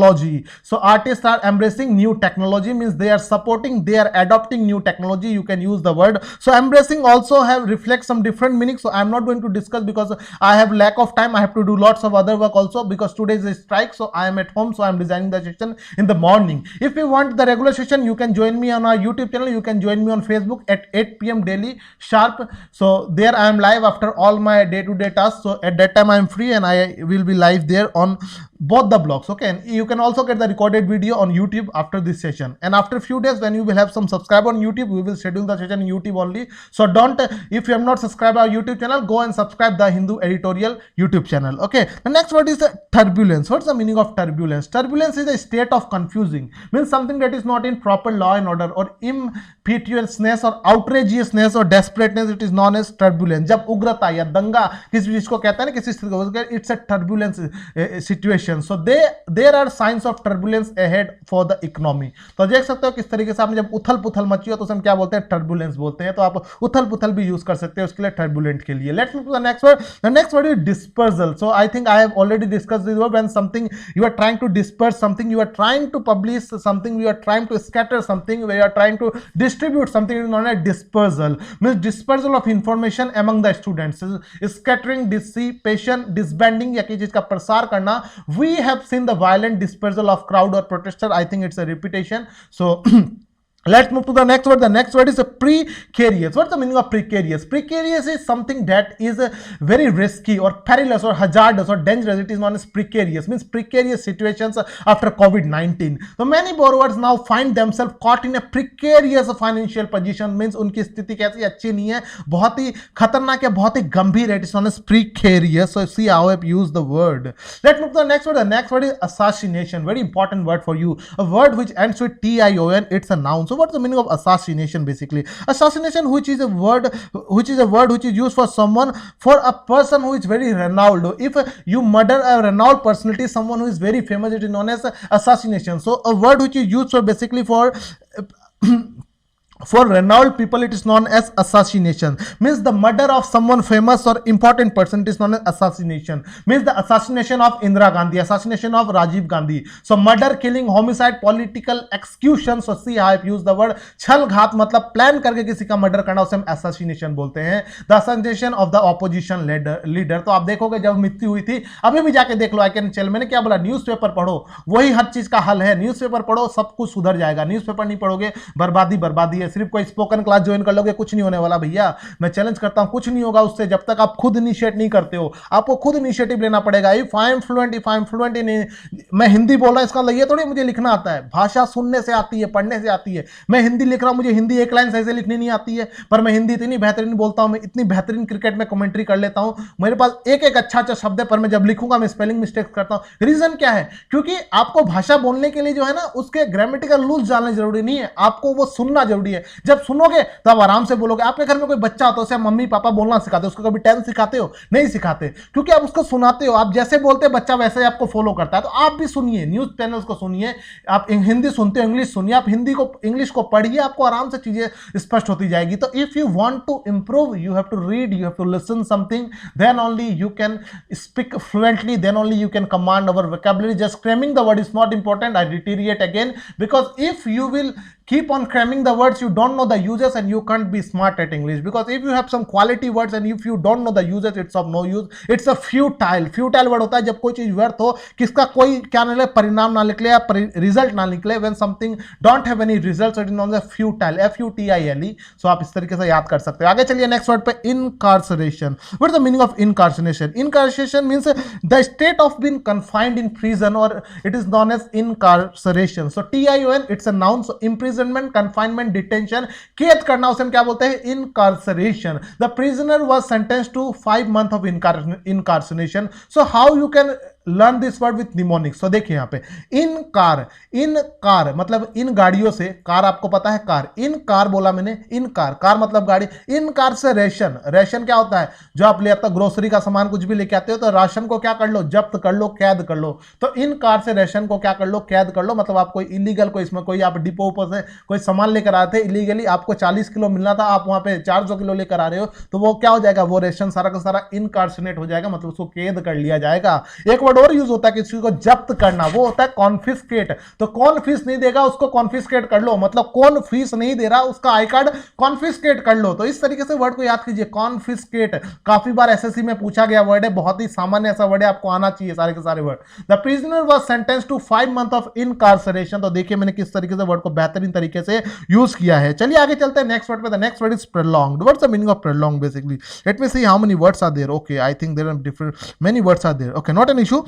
So artists are embracing new technology, means they are supporting, they are adopting new technology. You can use the word. So embracing also reflects some different meanings. So I'm not going to discuss because I have lack of time. I have to do lots of other work also because today is a strike. So I am at home. So I'm designing the session in the morning. If you want the regular session, you can join me on our YouTube channel. You can join me on Facebook at 8 p.m. daily sharp. So there I am live after all my day-to-day tasks. So at that time I am free and I will be live there on both the blogs. Okay, and you can also get the recorded video on YouTube after this session. And after a few days, when you will have some subscriber on YouTube, we will schedule the session in YouTube only. So don't, if you have not subscribed our YouTube channel, go and subscribe the Hindu editorial YouTube channel. Okay, the next word is turbulence. What's the meaning of turbulence? Turbulence is a state of confusing, means something that is not in proper law and order, or impetuousness or outrageousness or desperateness. It is known as turbulence. जब उग्रता या दंगा किसी चीज को कहता है ना, किसी स्थिति को, it's a turbulence situation. So there are signs of turbulence ahead for the economy. तो देख सकते हो किस तरीके से आपने जब उथल पुथल मची हो तो हम क्या बोलते हैं, टर्बुलेंस बोलते हैं. तो आप उथल पुथल भी यूज कर सकते हैं उसके लिए टर्बुलेंट के लिए. Let's move to the next word. The next word is dispersal. So I think I have already discussed this word. When something you are trying to disperse something, you are trying to publish something, you are trying to scatter something, where you are trying to distribute something, is known as dispersal. Means dispersal of information among the students, scattering, dissipation, disbanding, या किसी चीज का प्रसार करना. We have seen the violent dispersal of crowd or protester. I think it's a repetition. So let's move to the next word. The next word is a precarious. What's the meaning of precarious? Precarious is something that is very risky or perilous or hazardous or dangerous. It is known as precarious. Means precarious situations after COVID-19. So many borrowers now find themselves caught in a precarious financial position. Means उनकी स्थिति कैसी अच्छी नहीं है, बहुत ही खतरनाक है, बहुत ही गंभीर है. It is known as precarious. So see how I've used the word. Let's move to the next word. The next word is assassination. Very important word for you. A word which ends with T-I-O-N. It's a noun. So what's the meaning of assassination? Basically, assassination, which is a word which is used for someone, for a person who is very renowned. If you murder a renowned personality, someone who is very famous, it is known as assassination. So a word which is used for basically for renowned people, it is known as assassination. Means the murder of someone famous or important person, it is known as assassination. Means the assassination of Indira Gandhi, assassination of Rajiv Gandhi. So murder, killing, homicide, political execution. So see I have used the word. छल घात मतलब plan करके किसी का murder करना, उसे हम assassination बोलते हैं. The assassination of the opposition leader. तो आप देखोगे जब मृत्यु हुई थी, अभी भी जाके देख लो, आई कैन चल, मैंने क्या बोला, न्यूज़पेपर पढ़ो, वही हर चीज का हल है. न्यूज़पेपर पढ़ो, सब कुछ सुधर जाएगा. न्यूज़पेपर नहीं पढ़ोगे, बर्बादी है. सिर्फ कोई स्पोकन क्लास ज्वाइन कर लोगे, कुछ नहीं होने वाला भैया. मैं चैलेंज करता हूं, कुछ नहीं होगा उससे जब तक आप खुद इनिशिएट नहीं करते हो. आपको खुद इनिशिएटिव लेना पड़ेगा. If I am fluent in, मैं हिंदी बोल रहा हूं, इसका मतलब ये थोड़ी मुझे लिखना आता है. भाषा सुनने से आती है, पढ़ने से आती है. मैं हिंदी लिख रहा हूं, मुझे हिंदी एक लाइन सही से लिखनी नहीं आती है, पर मैं हिंदी इतनी बेहतरीन बोलता हूं, मैं इतनी बेहतरीन क्रिकेट में कमेंट्री कर लेता हूं, मेरे पास एक एक अच्छा शब्द है, पर मैं जब लिखूंगा मैं स्पेलिंग मिस्टेक करता हूं. रीजन क्या है? क्योंकि आपको भाषा बोलने के लिए जो है ना, उसके ग्रामेटिकल रूल्स जानना जरूरी नहीं है, आपको वो सुनना जरूरी है. है। जब सुनोगे तो आप आराम से बोलोगे। आपके घर में कोई बच्चा होता है, उसे मम्मी पापा बोलना सिखाते हो, उसको कभी टेंस सिखाते हो? नहीं सिखाते, क्योंकि आप उसको सुनाते हो। आप जैसे बोलते हो बच्चा वैसे ही आपको फॉलो करता है। तो आप भी सुनिए, न्यूज चैनल्स को सुनिए, आप हिंदी सुनते हो इंग्लिश सुनिए, आप हिंदी को इंग्लिश को पढ़िए, आपको आराम से चीजें स्पष्ट होती जाएगी। तो if you want to improve, you have to read, you have to listen something, then only you can speak fluently, then only you can command our vocabulary. Just cramming the word is not important. I reiterate again, because if you will keep on cramming the words, you don't know the uses and you can't be smart at English. Because if you have some quality words and if you don't know the uses, it's of no use. It's a futile word होता है जब कोई चीज व्यर्थ हो, किसका कोई क्या निकले, परिणाम ना निकले या रिजल्ट ना निकले। when something don't have any results, it is known as futile, futile. So आप इस तरीके से याद कर सकते हो। आगे चलिए नेक्स्ट वर्ड पे, incarceration. What is the meaning of incarceration? Incarceration means the state of being confined in prison, or it is known as incarceration. So tion, it's a noun. So imprisonment, confinement, detention, कैद करना, उसे हम क्या बोलते हैं? incarceration. The prisoner was sentenced to 5 months of incarceration. So how you can learn this word with mnemonics? तो देखिए यहाँ पे इन कार मतलब इन गाड़ियों से, कार आपको पता है कार, इन कार बोला मैंने, इन कार मतलब गाड़ी, इन कार से रेशन क्या होता है? जो आप ले आते हो ग्रोसरी का सामान कुछ भी लेके आते हो तो राशन को क्या कर लो? जब्त कर लो, कैद कर लो। तो इन कार से रेशन को क्या कर लो? कैद कर लो। मतलब आप कोई इलीगल, कोई इसमें कोई आप डिपो ऊपर से कोई सामान लेकर आए थे इलीगली, आपको 40 किलो मिलना था, आप वहां पे 400 किलो लेकर आ रहे हो, तो वो क्या हो जाएगा? वो रेशन सारा का सारा इनकार्सनेट हो जाएगा, मतलब उसको कैद कर लिया जाएगा। एक वर्ड और यूज होता है किसी को जब्त करना, वो होता है कॉन्फिस्केट। तो कौन फीस नहीं देगा उसको कॉन्फिस्केट कर लो, मतलब कौन फीस नहीं दे रहा उसका आई कार्ड कॉन्फिस्केट कर लो। तो इस तरीके से वर्ड को याद कीजिए, कॉन्फिस्केट। काफी बार एसएससी में पूछा गया वर्ड है, बहुत ही सामान्य ऐसा वर्ड है, आपको आना चाहिए सारे के सारे word. The prisoner was sentenced to 5 month of incarceration. तो देखिए मैंने किस तरीके से वर्ड को बेहतरीन तरीके से यूज किया है। चलिए आगे चलते हैं नेक्स्ट वर्ड पे। The next word is prolonged. What's the meaning of prolong? Basically let me see how many words are there. Okay, I think there are different many words are there. Okay, not an issue.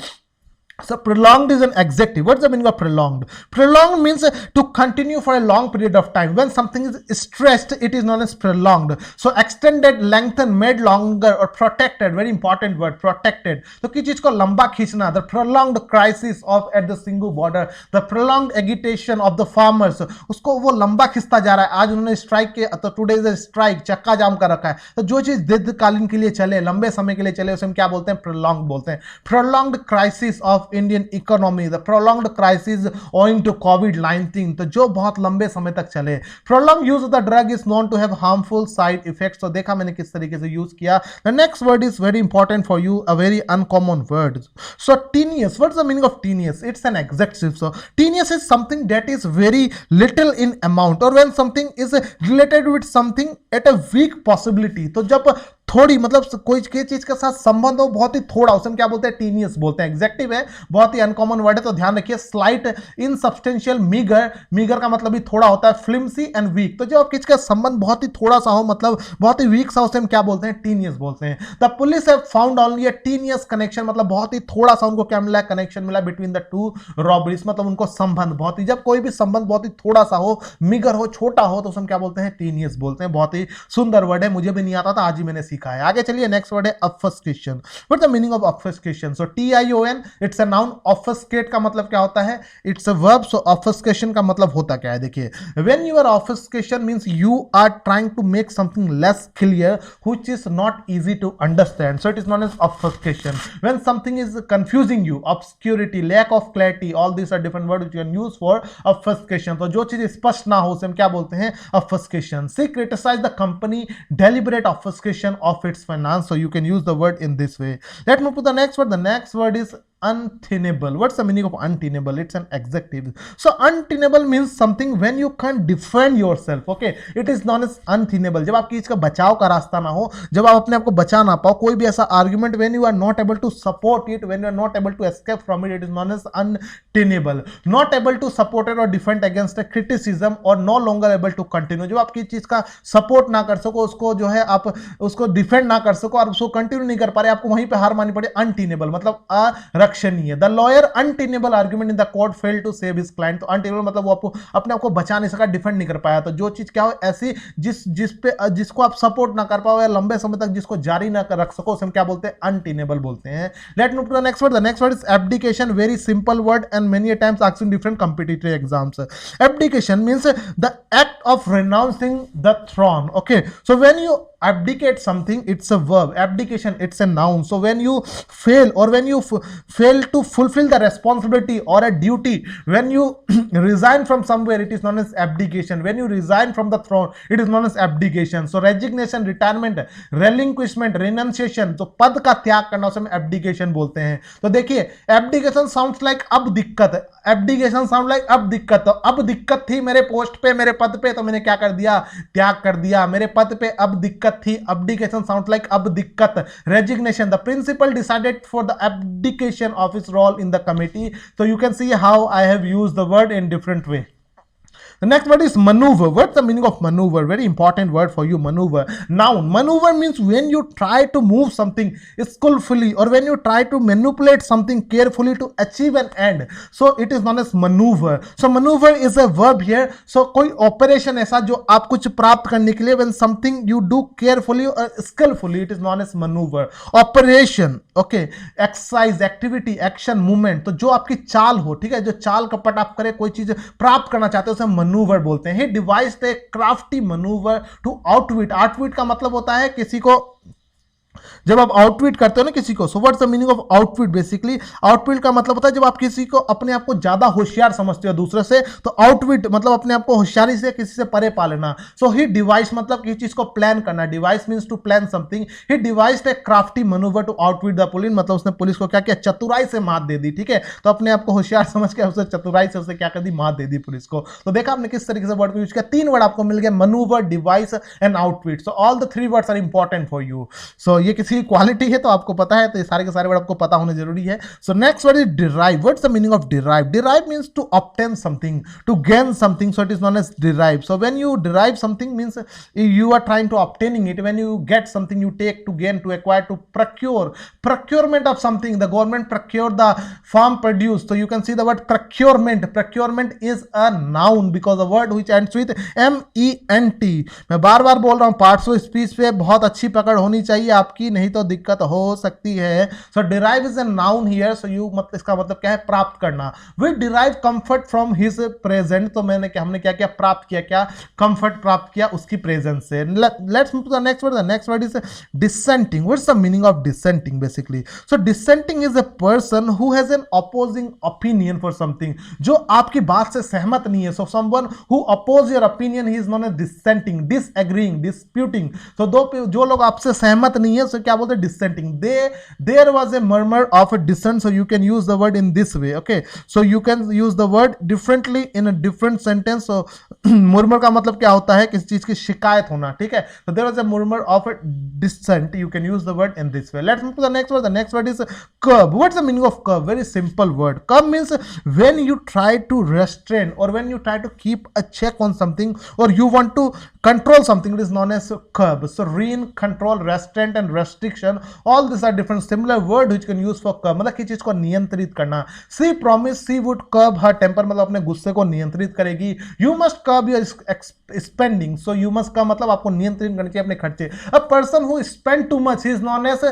So prolonged is an adjective. What's the meaning of prolonged? Prolonged means to continue for a long period of time. When something is stressed, it is known as prolonged. So extended, lengthened, made longer or protected. Very important word, protected. तो किसी चीज को लंबा खींचना. The prolonged crisis of at the Singhu border. The prolonged agitation of the farmers. उसको वो लंबा खींचता जा रहा है. आज उन्होंने स्ट्राइक के, तो टुडे इज स्ट्राइक, चक्का जाम कर रखा है. तो जो चीज दीर्घकालीन के लिए चले, लंबे समय के लिए चले, उसे हम क्या बोलते हैं? prolonged बोलते हैं. Prolonged crisis of Indian economy, the prolonged crisis owing to COVID-19, तो जो बहुत लंबे समय तक चले. Prolonged use of the drug is known to have harmful side effects. तो देखा मैंने किस तरीके से यूज किया. The next word is very important for you, a very uncommon word. So tedious. What's the meaning of tedious? It's an adjective. So tedious is something that is very little in amount, or when something is related with something at a weak possibility. तो जब थोड़ी, मतलब कोई चीज के साथ संबंध हो बहुत ही थोड़ा, उसे हम क्या बोलते हैं? टीनियस बोलते हैं. एग्जेक्टिव है, बहुत ही अनकॉमन वर्ड है, तो ध्यान रखिए. स्लाइट, इनसब्सटेंशियल, मीगर का मतलब भी थोड़ा होता है. फ्लिम्सी एंड वीक, तो जब किसी का संबंध बहुत ही थोड़ा सा हो, मतलब बहुत ही वीक सा, उसे हम क्या बोलते हैं? टीनियस बोलते हैं. The police have found only a tenuous connection, मतलब बहुत ही थोड़ा सा उनको क्या मिला? कनेक्शन मिला बिटवीन द टू रॉबरीज, मतलब उनको संबंध बहुत ही, जब कोई भी संबंध बहुत ही थोड़ा सा हो, मीगर हो, छोटा हो, तो उसे हम क्या बोलते हैं? टीनियस बोलते हैं. बहुत ही सुंदर वर्ड है, मुझे भी नहीं आता था, आज ही मैंने सीखा है. आगे चलिए नेक्स्ट वर्ड है obfuscation. What the meaning of obfuscation? So tion, it's a noun. Obfuscate का मतलब क्या होता है? It's a verb. सो ऑब्फस्केशन का मतलब होता क्या है? देखिए, when you are obfuscation means you are trying to make something less clear which is not easy to understand. So it is known as obfuscation. When something is confusing you, obscurity, lack of clarity, all this are different word which you can use for obfuscation. तो जो चीज स्पष्ट ना हो उसे हम क्या बोलते हैं? Obfuscation. She criticise the company deliberate obfuscation of its finance. So you can use the word in this way. Let's move to the next word. The next word is untenable. What's the meaning of untenable? It's an adjective. So untenable means something when you can't defend yourself. Okay, it is known as untenable. जब आपकी चीज का बचाव का रास्ता ना हो, जब आप अपने आप को बचा ना पाओ, कोई भी ऐसा argument, when you are not able to support it, when you are not able to escape from it, it is known as untenable. Not able to support it or defend against a criticism or no longer able to continue. जब आपकी चीज का support ना कर सको, उसको जो है आप उसको डिफेंड ना कर सको और उसको कंटिन्यू नहीं कर पा रहे, आपको वहीं पे हार माननी पड़े. अनटेनेबल मतलब लक्षणीय। The lawyer untenable argument in the court fail to save his client. तो अनटेनेबल मतलब वो आपको अपने आप को बचा नहीं सका, डिफेंड नहीं कर पाया। तो जो चीज क्या हो ऐसी जिसको आप सपोर्ट ना कर पाओ या लंबे समय तक जिसको जारी ना रख सको, उसे हम क्या बोलते हैं, अनटेनेबल बोलते हैं। Let move to the next word. The next word is abdication. Very simple word and many times asked in different competitive exams. Abdication means the act of renouncing the throne. Okay, so when you abdicate something, it's a verb. Abdication, it's a noun. So when you fail or when you fail to fulfill the responsibility or a duty, when you resign from somewhere, it is known as abdication. When you resign from the throne, it is known as abdication. So resignation, retirement, relinquishment, renunciation, तो पद का त्याग करना उसे हम abdication बोलते हैं। तो देखिए abdication sounds like अब दिक्कत, abdication sound like अब दिक्कत। तो अब दिक्कत थी मेरे पोस्ट पे, मेरे पद पे, तो मैंने क्या कर दिया, त्याग कर दिया। मेरे पद पे अब दिक्कत थी, abdication sounds like अब दिक्कत। resignation, the principal decided for the abdication of his role in the committee. So you can see how I have used the word in different way. The next word is maneuver. What's the meaning of maneuver? Very important word for you, maneuver. Noun. Maneuver means when you try to move something skillfully or when you try to manipulate something carefully to achieve an end. So it is known as maneuver. So maneuver is a verb here. So कोई operation ऐसा जो आप कुछ प्राप्त करने के लिए when something you do carefully or skillfully, it is known as maneuver. Operation. Okay. Exercise, activity, action, movement. तो जो आपकी चाल हो, ठीक है, जो चाल कपट आप करें, कोई चीज प्राप्त करना चाहते हो, उसे मनूवर बोलते हैं। He devised a crafty maneuver to outwit. Outwit का मतलब होता है किसी को, जब आप आउटविट करते हो ना किसी को, so what's the meaning of outwit? Basically outwit का मतलब होता है जब आप किसी को अपने आप को ज्यादा होशियार समझते हो दूसरे से, तो आउटविट मतलब अपने आप को होशियारी से किसी से परे पा लेना। सो ही डिवाइस मतलब किसी चीज को प्लान करना, devise means to plan something. He devised a crafty manoeuvre to outwit the police, मतलब उसने पुलिस को क्या किया, चतुराई से मात दे दी। ठीक है, तो अपने आप को होशियार समझ के उसे चतुराई से उसे क्या कर दी, मात दे दी पुलिस को। तो देखा आपने किस तरीके से वर्ड को यूज किया। तीन वर्ड आपको मिल गए, manoeuvre, device and outwit. So all the three words are important for you. So ये किसी क्वालिटी है तो आपको पता है, तो ये सारे के सारे वर्ड आपको पता होने जरूरी है। So next word is derive. What's the meaning of derive? Derive means to obtain something, to gain something, so it is known as derive. So when you derive something means you are trying to obtaining it. When you get something, you take, to gain, to acquire, to procure. Procurement of something, the government procure the farm produce. So you can see the word procurement. Procurement is a noun because the word which ends with MENT. मैं बार बार बोल रहा हूँ, parts of speech पे बहुत अच्छी पकड़ होनी चाहिए आपकी, नहीं तो दिक्कत हो सकती है। So derive is a noun here. So you मतलब इसका मतलब क्या है, प्राप्त करना। We derive comfort from his present. तो हमने क्या किया, प्राप्त किया, क्या कंफर्ट प्राप्त किया उसकी प्रेजेंस से। Let's move to the next word. The next word is dissenting. What's the meaning of dissenting basically? So dissenting is a person who has an opposing opinion for something. जो आपकी बात से सहमत नहीं है. So someone who oppose your opinion, he is known as dissenting, disagreeing, disputing. So जो लोग आपसे सहमत नहीं है, so क्या बोलते हैं, dissenting. There was a murmur of a dissent. So you can use the word in this way. Okay, so you can use the word differently in a different sentence. So murmur का मतलब क्या होता है, किसी चीज की शिकायत होना, ठीक है। So there was a murmur of a dissent. You can use the word in this way. Let's move to the next word. The next word is curb. What's the meaning of curb? Very simple word. Curb means when you try to restrain or when you try to keep a check on something or you want to control something, it is known as curb. So rein, control, restraint and restriction, all these are different similar word which can use for curb. मतलब किसी चीज को नियंत्रित करना। She promised she would curb her temper, मतलब अपने गुस्से को नियंत्रित करेगी। You must curb your spending. So you must का मतलब आपको नियंत्रित करना चाहिए अपने खर्चे। A person who spend too much, he is known as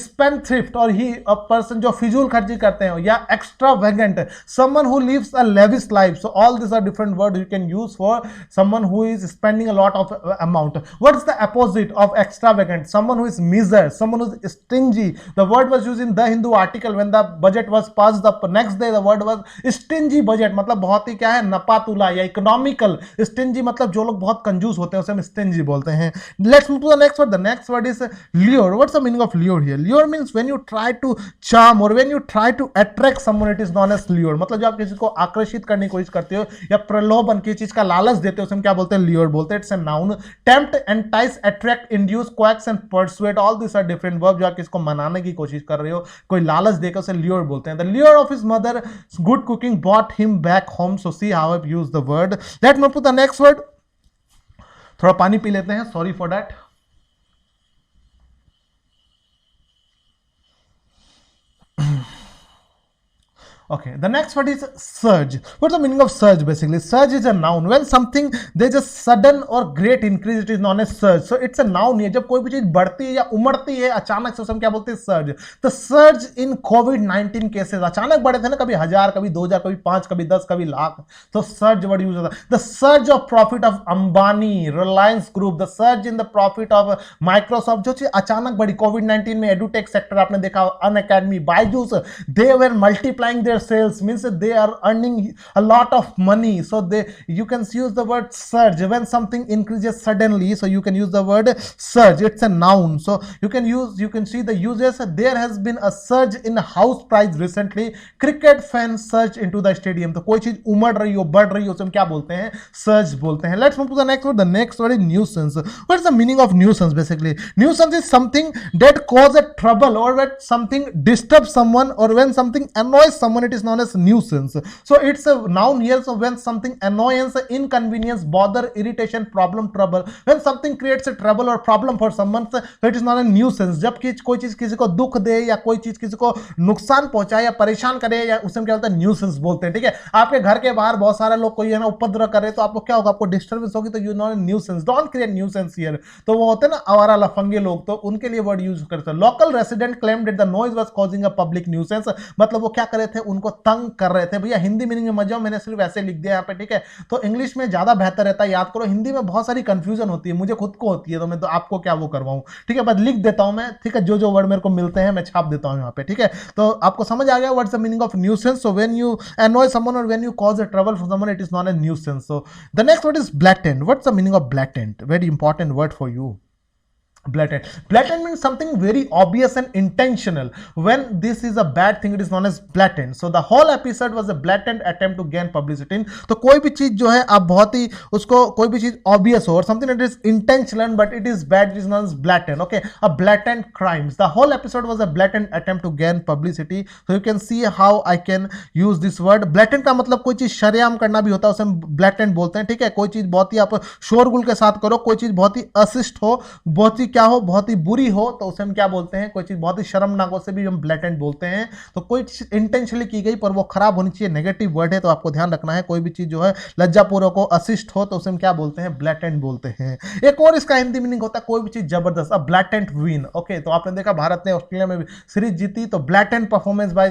spendthrift, और he a person जो फिजूल खर्ची करते हैं, या extravagant, someone who lives a lavish life. So all these are different words you can use for someone who is spending a lot of amount. What is the opposite of extravagant? Someone who is miser, someone who is stingy. The word was used in The Hindu article when the budget was passed. The next day the word was stingy budget, मतलब बहुत ही क्या है, नपातुला या economical. Stingy मतलब जो लोग बहुत कंजूस होते हैं उसे हम स्टिंजी बोलते हैं। Let's move to the next word. The next word is lure. What's the meaning of lure here? Lure means when you try to charm or when you try to attract someone, it is known as lure. मतलब जब आप किसी को आकर्षित करने की कोशिश करते हो या प्रलोभन की चीज का लालच देते हो, उसे हम क्या बोलते हैं, lure बोलते हैं। It's a noun. Tempt, entice, attract, induce, coax and persuade, all these are different verbs. जो आप किसको मनाने की कोशिश कर रहे हो, कोई लालच देकर उसे lure बोलते हैं। The lure of his mother good cooking brought him back home. So see how I've used the word. Let's move to the next word. थोड़ा पानी पी लेते हैं, sorry for that. Okay, the next word is surge. What's the meaning of surge basically? Surge is a noun. When something there's a sudden or great increase, it is known as surge. So it's a noun है. जब कोई भी चीज बढ़ती है या उमड़ती है अचानक से, हम क्या बोलते हैं? सर्ज. तो सर्ज इन कोविड-19 केसेस अचानक बढ़े थे ना, कभी 1000, कभी 2000, कभी 5, कभी 10, कभी लाख. तो सर्ज वर्ड यूज होता है. The surge of profit of Ambani, Reliance group, the surge in the profit of Microsoft, जो चीज अचानक बढ़ी कोविड-19 में. एडुटेक सेक्टर आपने देखा, Unacademy, Byju's, they were multiplying their sales, means that they are earning a lot of money. So you can use the word surge when something increases suddenly. So you can use the word surge. It's a noun. So you can see the uses. There has been a surge in house price recently. Cricket fans surge into the stadium. तो कोई चीज उमड़ रही हो, बढ़ रही हो, उसे हम क्या बोलते हैं? सर्ज बोलते हैं. Let's move to the next word. The next word is nuisance. What is the meaning of nuisance basically? Nuisance is something that causes trouble, or when something disturbs someone, or when something annoys someone, it is known as nuisance. So it's a noun here. So when something annoyance, inconvenience, bother, irritation, problem, trouble, when something creates a trouble or problem for someone, so it is known as nuisance. जब कोई चीज किसी को दुख दे या कोई चीज किसी को नुकसान पहुंचाए या परेशान करे, या उसे हम क्या बोलते हैं? न्यूसेंस बोलते हैं. ठीक है, आपके घर के बाहर बहुत सारे लोग कोई है ना उपद्रव कर रहे, तो आपको क्या होगा? आपको डिस्टर्बेंस होगी. तो you know nuisance. Don't create nuisance here. तो वो होते हैं ना आवारा लफंगे लोग, तो उनके लिए वर्ड यूज करते हैं. Local resident claimed that the noise was causing a public nuisance. मतलब वो क्या कर रहे थे? उनको तंग कर रहे थे. भैया हिंदी मीनिंग में मजा, मैंने सिर्फ ऐसे लिख दिया यहाँ पे. ठीक है, तो इंग्लिश में ज्यादा बेहतर रहता है. याद करो, हिंदी में बहुत सारी कंफ्यूजन होती है, मुझे खुद को होती है, तो मैं तो आपको क्या वो करवाऊं. ठीक है, बस लिख देता हूं मैं. ठीक है, जो वर्ड मेरे को मिलते हैं मैं छाप देता हूं यहाँ पे. ठीक है, तो आपको समझ आ गया what's the meaning of nuisance. So when you annoy someone or when you cause a trouble for someone, it is known as nuisance. So the next word is blatant. What's the meaning of blatant? Very important word for you. Blatant means something very obvious and intentional. When this is a bad thing, it is known as blatant. So the whole episode was a blatant attempt to gain publicity. तो कोई भी चीज जो है आप बहुत ही उसको, कोई भी चीज obvious हो और something that is intentional but it is bad, it is known as blatant. Okay, a blatant crimes. The whole episode was a blatant attempt to gain publicity. So you can see how I can use this word. Blatant का मतलब कोई चीज शरेआम करना भी होता है, उसे हम blatant बोलते हैं. ठीक है, कोई चीज बहुत ही आप शोरगुल के साथ करो, कोई चीज बहुत ही अशिष्ट हो, बहुत ही क्या हो, बहुत ही बुरी हो, तो उसे हम क्या बोलते हैं? कोई चीज बहुत ही शर्मनाक हो, उसे भी हम ब्लैटेंट बोलते हैं. तो कोई चीज इंटेंशनली की गई पर वो खराब होनी चाहिए, नेगेटिव वर्ड है, तो आपको ध्यान रखना है. कोई भी चीज जो है लज्जापूर्वक हो, अशिष्ट हो, तो उसे हम क्या बोलते हैं? ब्लैटेंट बोलते हैं. एक और इसका हिंदी मीनिंग होता है कोई भी चीज जबरदस्त, अब ब्लैटेंट विन. ओके, तो आपने देखा भारत ने ऑस्ट्रेलिया में सीरीज जीती, तो ब्लैटेंट परफॉर्मेंस बाय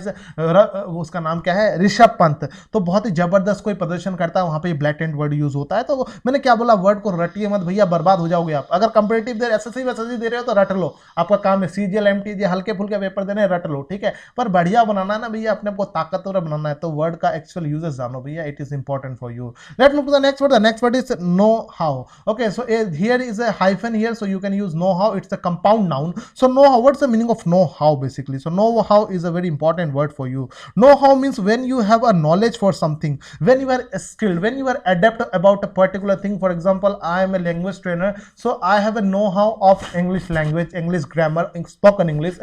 उसका नाम क्या है? ऋषभ पंत. तो बहुत ही जबरदस्त कोई प्रदर्शन करता है, वहां पे ब्लैटेंट वर्ड यूज होता है. तो मैंने क्या बोला, वर्ड को रटिए मत भैया, बर्बाद हो जाओगे आप. अगर कंपैरेटिव दे एसएससी दे रहे हो तो रट लो, आपका काम है. सीजीएल एमटीजे हल्के फुल्के पेपर देने, रट लो. ठीक है, पर बढ़िया बनाना है ना भैया, अपने को ताकतवर बनाना है, तो वर्ड का एक्चुअल यूजेस जानो भैया, it is important for you. Let's move to the next word. The next word is know how. Okay, so here is a hyphen here, so you can use know how. It's a compound noun. So know how, what's the meaning of know how basically? So know how is a very important word for you. Know how means when you have a knowledge for something, when you are skilled, when you are adept about a particular thing. For example, I am a language trainer, so I have a know-how of English language, English grammar, spoken English,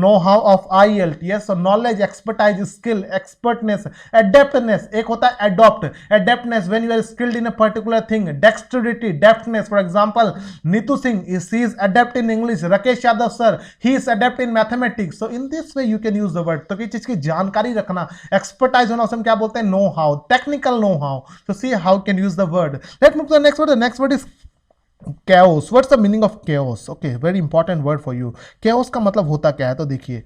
know-how of IELTS. So knowledge, expertise, skill, expertness, adeptness. एक होता है adopt, adeptness when you are skilled in a particular thing. Dexterity, deftness. For example, Neetu Singh she is adept in English. Rakesh Yadav sir, he is adept in mathematics. So in this way you can use the word. तो किसी चीज की जानकारी रखना, expertise होना, उसे हम क्या बोलते हैं? know-how, technical know-how. So see how you can use the word. Let's move to the next word. The next word is chaos. What's the meaning of chaos? Okay, very important word for you. Chaos का मतलब होता क्या है? तो देखिए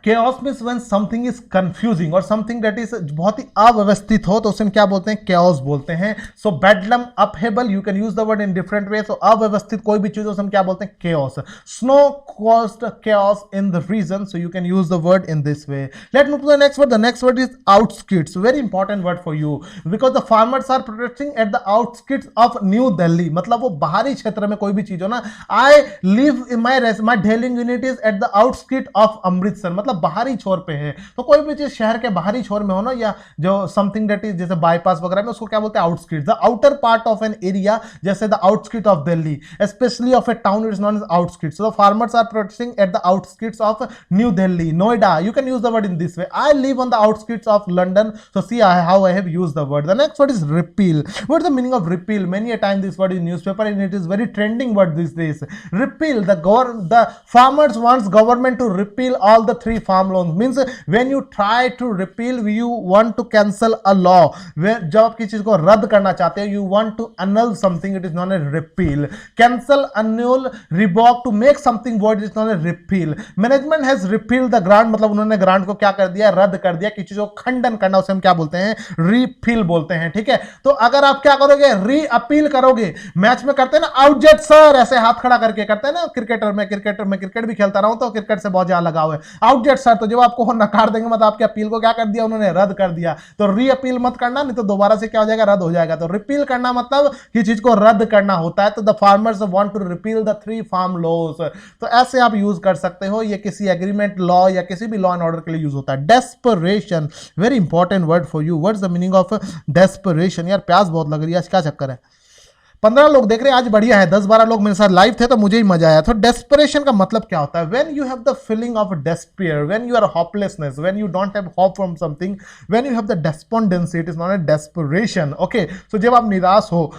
chaos means when something is confusing or something that is बहुत ही अव्यवस्थित हो, तो उसे हम क्या बोलते हैं? chaos बोलते हैं. So bedlam, upheaval, you can use the word in different ways. So अव्यवस्थित कोई भी चीज हो, उसे हम क्या बोलते हैं? chaos. Snow caused chaos in the region, so you can use the word in this way. Let's move to the next word. The next word is outskirts. Very important word for you because the farmers are protesting at the outskirts of New Delhi. मतलब वो बाहरी क्षेत्र में कोई भी चीज हो ना. I live in my dwelling unit is at the outskirts of Amritsar. मतलब बाहरी छोर पे है, तो कोई भी चीज शहर के बाहरी छोर में हो ना, या जो समथिंग दैट इज जैसे बाईपास वगैरह में, उसको क्या बोलते हैं? Outskirts. The outer part of an area, जैसे the outskirt of Delhi, especially of a town, it is known as outskirts. So the farmers are protesting at the outskirts of New Delhi, Noida. You can use the word in this way. I live on the outskirts of London. So see how I have used the word. The next word is repeal. What is the meaning of repeal? Many a time this word in newspaper and it is very trending word these days. Repeal. The farmers wants government to repeal all the three 3 farm loans means when you try to repeal, you want to cancel a law. जब आप किसी चीज को रद्द करना चाहते हैं, you want to annul something, it is known as repeal. Cancel, annul, revoke, to make something void is known as repeal. Management has repealed the grant, मतलब उन्होंने ग्रांट को क्या कर दिया, रद्द कर दिया. किसी चीज को खंडन करना उसे हम क्या बोलते हैं, रीफिल बोलते हैं. ठीक है, तो अगर आप क्या करोगे, री अपील करोगे. मैच में करते हैं ना आउट जेट सर, ऐसे हाथ खड़ा करके करते हैं ना क्रिकेटर में क्रिकेट भी खेलता रहा हूं तो क्रिकेट से बहुत ज्यादा लगाव है. आउट जेट सर, तो जब आपको नकार देंगे मतलब आपके अपील को क्या कर दिया उन्होंने, रद्द कर दिया. तो री अपील मत करना, नहीं तो दोबारा से क्या हो जाएगा, रद्द हो जाएगा. तो रिपील करना मतलब किसी चीज को रद्द करना होता है. तो the farmers want to repeal the 3 farm laws. तो ऐसे आप यूज कर सकते हो. ये किसी एग्रीमेंट लॉ या किसी भी लॉ एंड ऑर्डर के लिए यूज होता है. Desperation, very important word for you. What is the meaning of desperation? यार प्यास बहुत लग रही है आज, क्या चक्कर है? 15 लोग देख रहे हैं आज, बढ़िया है. 10-12 लोग मेरे साथ लाइव थे तो मुझे ही मजा आया. तो डेस्परेशन का मतलब क्या होता है? When you have the feeling of despair, when you are hopelessness, when you don't have hope from something, when you have the despondency, it is not a desperation. Okay, तो जब आप निराश हो,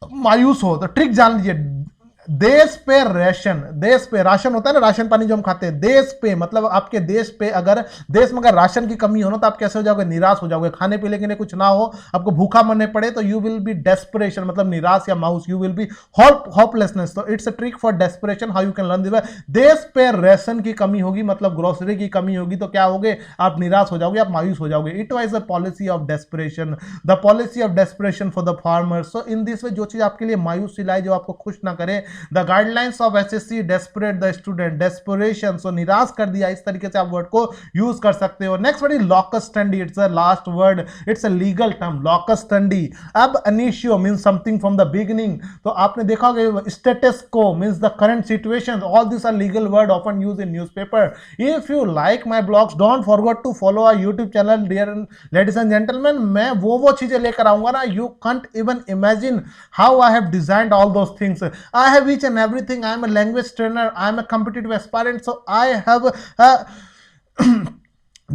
मायूस हो, तो ट्रिक जान लीजिए. देश पे राशन, देश पे राशन होता है ना, राशन पानी जो हम खाते हैं. देश पे मतलब आपके देश पे, अगर देश में अगर राशन की कमी हो ना तो आप कैसे हो जाओगे, निराश हो जाओगे. खाने पीने के लिए कुछ ना हो, आपको भूखा मरने पड़े, तो यू विल बी डेस्परेशन, मतलब निराश या मायूस. You will be hopelessness. तो it's a trick for desperation, how you can learn this. देश पे राशन की कमी होगी, मतलब ग्रोसरी की कमी होगी, तो क्या होगे, आप निराश हो जाओगे, आप मायूस हो जाओगे. It was a policy of desperation, the policy of desperation for the farmers. So in this वे, जो चीज आपके लिए मायूस लाए, जो आपको खुश ना करे, the guidelines of SSC desperate the student, desperation, so निराश कर दिया. इस तरीके से आप वर्ड को यूज कर सकते हो. Next word is locus standi. It's a last word, it's a legal term, locus standi. Ab initio means something from the beginning. तो आपने देखा होगा status quo means the current situation. All this are legal word often used in newspaper. If you like my blogs, don't forget to follow our YouTube channel. Dear ladies and gentleman, मैं वो चीजें लेकर आऊंगा ना, you can't even imagine how I have designed all those things. I have each and everything. I am a language trainer, I am a competitive aspirant, so I have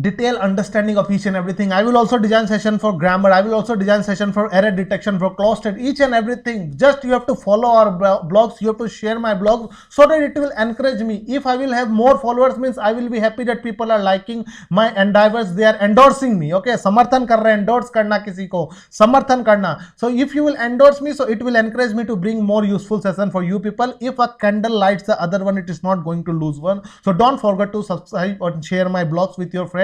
detailed understanding of each and everything. I will also design session for grammar, I will also design session for error detection, for closed state, each and everything. Just you have to follow our blogs, you have to share my blogs so that it will encourage me. If I will have more followers, means I will be happy that people are liking my endeavors, they are endorsing me. Okay, समर्थन कर रहे हैं, endorse करना, किसी को समर्थन करना. So if you will endorse me, so it will encourage me to bring more useful session for you people. If a candle lights the other one, it is not going to lose one. So don't forget to subscribe or share my blogs with your friends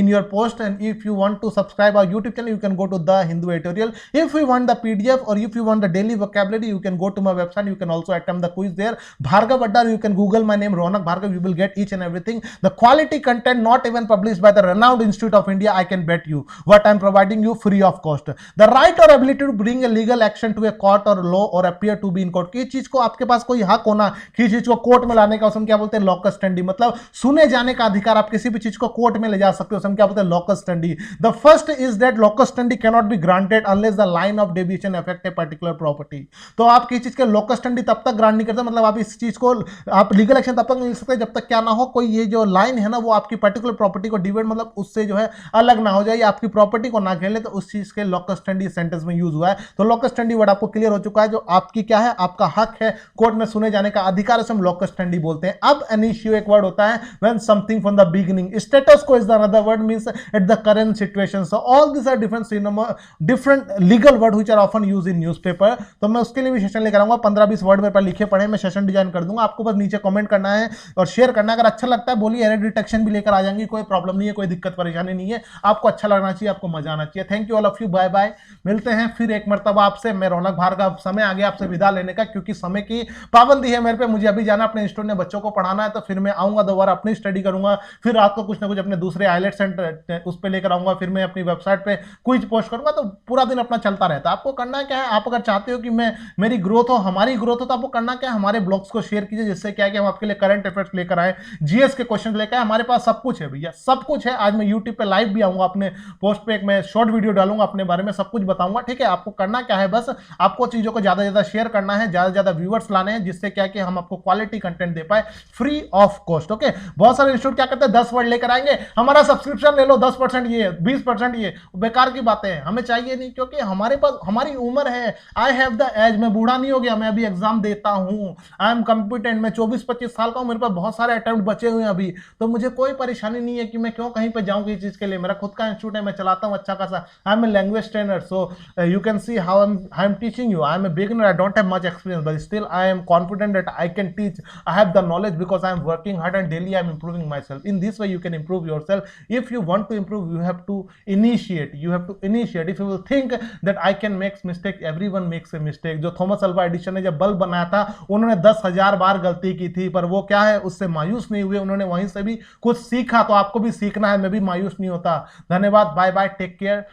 in your post. And if you want to subscribe our YouTube channel, you can go to the Hindu Editorial. If you want the PDF or if you want the daily vocabulary, you can go to my website. You can also attempt the quiz there, Bhargav Addar. You can Google my name, Ronak Bhargav. You will get each and everything. The quality content not even published by the renowned Institute of India. I can bet you what I'm providing you free of cost. The right or ability to bring a legal action to a court or law or appear to be in court. किस चीज को आपके पास कोई हक होना, किस चीज को कोर्ट में लाने का, उसमें क्या बोलते हैं, लॉकस स्टैंडी. मतलब सुने जाने का अधिकार, आप किसी भी चीज को कोर्ट में ले जा सकते हो, उसमें क्या बोलते हैं, locus standi. The first is that locus standi can not be granted unless the line of deviation affect a particular property. तो आप किसी चीज के लॉकस स्टैंडी तब तक ग्रांट नहीं करते, मतलब आप इस चीज को, आप लीगल एक्शन तब तक नहीं ले सकते जब तक क्या ना हो, कोई ये जो लाइन है ना वो आपकी पर्टिकुलर प्रॉपर्टी को डिवाइड, मतलब उससे जो है अलग ना हो जाए, आपकी प्रॉपर्टी को ना खेले, तो उस चीज के लॉकस स्टैंडी सेंटेंस में यूज हुआ है. तो लॉकस स्टैंडी वर्ड आपको क्लियर हो चुका है, जो आपकी क्या है, आपका हक है, कोर्ट में सुने जाने का अधिकार, से हम लॉकस स्टैंडी बोलते हैं. अब इनिशियो एक वर्ड होता है, when something from the beginning. Status quo is the another word, means at the current situation. So all this are different legal word which are often used in newspaper. तो मैं उसके लिए भी session लेकर आऊंगा. 15-20 word मेरे पास लिखे पड़े, मैं सेशन डिजाइन कर दूंगा. आपको बस नीचे कमेंट करना है और शेयर करना है. अगर अच्छा लगता है बोलिए, एरर डिटेक्शन भी लेकर आ जाएंगे, कोई प्रॉब्लम नहीं है, कोई दिक्कत परेशानी नहीं है. आपको अच्छा लगना चाहिए, आपको मजा आना चाहिए. Thank you all of you, bye bye. मिलते हैं फिर एक मर्तबा आपसे. मैं रौनक भार्गव. समय आ गया आपसे विदा लेने का, क्योंकि समय की पाबंदी है मेरे पे. मुझे अभी जाना, अपने इंस्टीट्यूट में बच्चों को पढ़ाना है, तो फिर मैं आऊंगा दोबारा, अपनी स्टडी करूंगा, फिर रात को कुछ ना कुछ अपने दूसरे आईलेट सेंटर उस पर लेकर आऊंगा, फिर मैं अपनी वेबसाइट पे क्विज पोस्ट करूंगा. तो पूरा दिन अपना चलता रहता है. आपको करना क्या है, आप अगर चाहते हो कि मेरी ग्रोथ हो, हमारी ग्रोथ हो, तो आपको करना क्या है, हमारे ब्लॉग्स को शेयर कीजिए, जिससे क्या है कि हम आपके लिए करंट अफेयर्स लेकर आए, जीएस के क्वेश्चन लेकर आए. हमारे पास सब कुछ है भैया, सब कुछ है. आज मैं यूट्यूब पे लाइव भी आऊंगा, अपने पोस्ट पे एक मैं शॉर्ट वीडियो डालूंगा, अपने बारे में सब कुछ बताऊंगा. ठीक है, आपको करना क्या है, बस आपको चीजों को ज्यादा ज्यादा शेयर करना है, ज्यादा ज्यादा व्यूअर्स लाने हैं, जिससे क्या है कि हम आपको क्वालिटी कंटेंट दे पाए फ्री ऑफ कॉस्ट. ओके, बहुत सारे इंस्टीट्यूट क्या करते हैं, 10 वर्ड लेकर आएंगे, हम हमारा सब्सक्रिप्शन ले लो 10% ये 20% ये, बेकार की बातें हैं, हमें चाहिए नहीं, क्योंकि हमारे पास हमारी उम्र है। आई हैव द एज, मैं बूढ़ा नहीं हो गया, मैं अभी एग्जाम देता हूँ, आई एम कॉम्पिटेंट, मैं 24-25 साल का हूँ, मेरे पास बहुत सारे अटेम्प्ट बचे हुए हैं अभी, तो मुझे कोई परेशानी नहीं है कि मैं क्यों कहीं पे जाऊँ इस चीज के लिए। मेरा खुद का इंस्टीट्यूट है, मैं चलाता हूँ अच्छा खासा, I am a language trainer, so you can see how I am teaching you. I am a beginner, I don't have much experience, but still I am confident that I can teach, I have the knowledge because I am working hard and daily I am improving myself. In this way you can improve yourself. If you want to improve, you have to initiate. If you will think that I can make mistake, everyone makes a mistake. जो Thomas Alva Edison ने जब bulb बनाया था, उन्होंने 10,000 बार गलती की थी, पर वो क्या है, उससे मायूस नहीं हुए, उन्होंने वहीं से भी कुछ सीखा। तो आपको भी सीखना है, मैं भी मायूस नहीं होता। धन्यवाद, bye bye, take care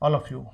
all of you.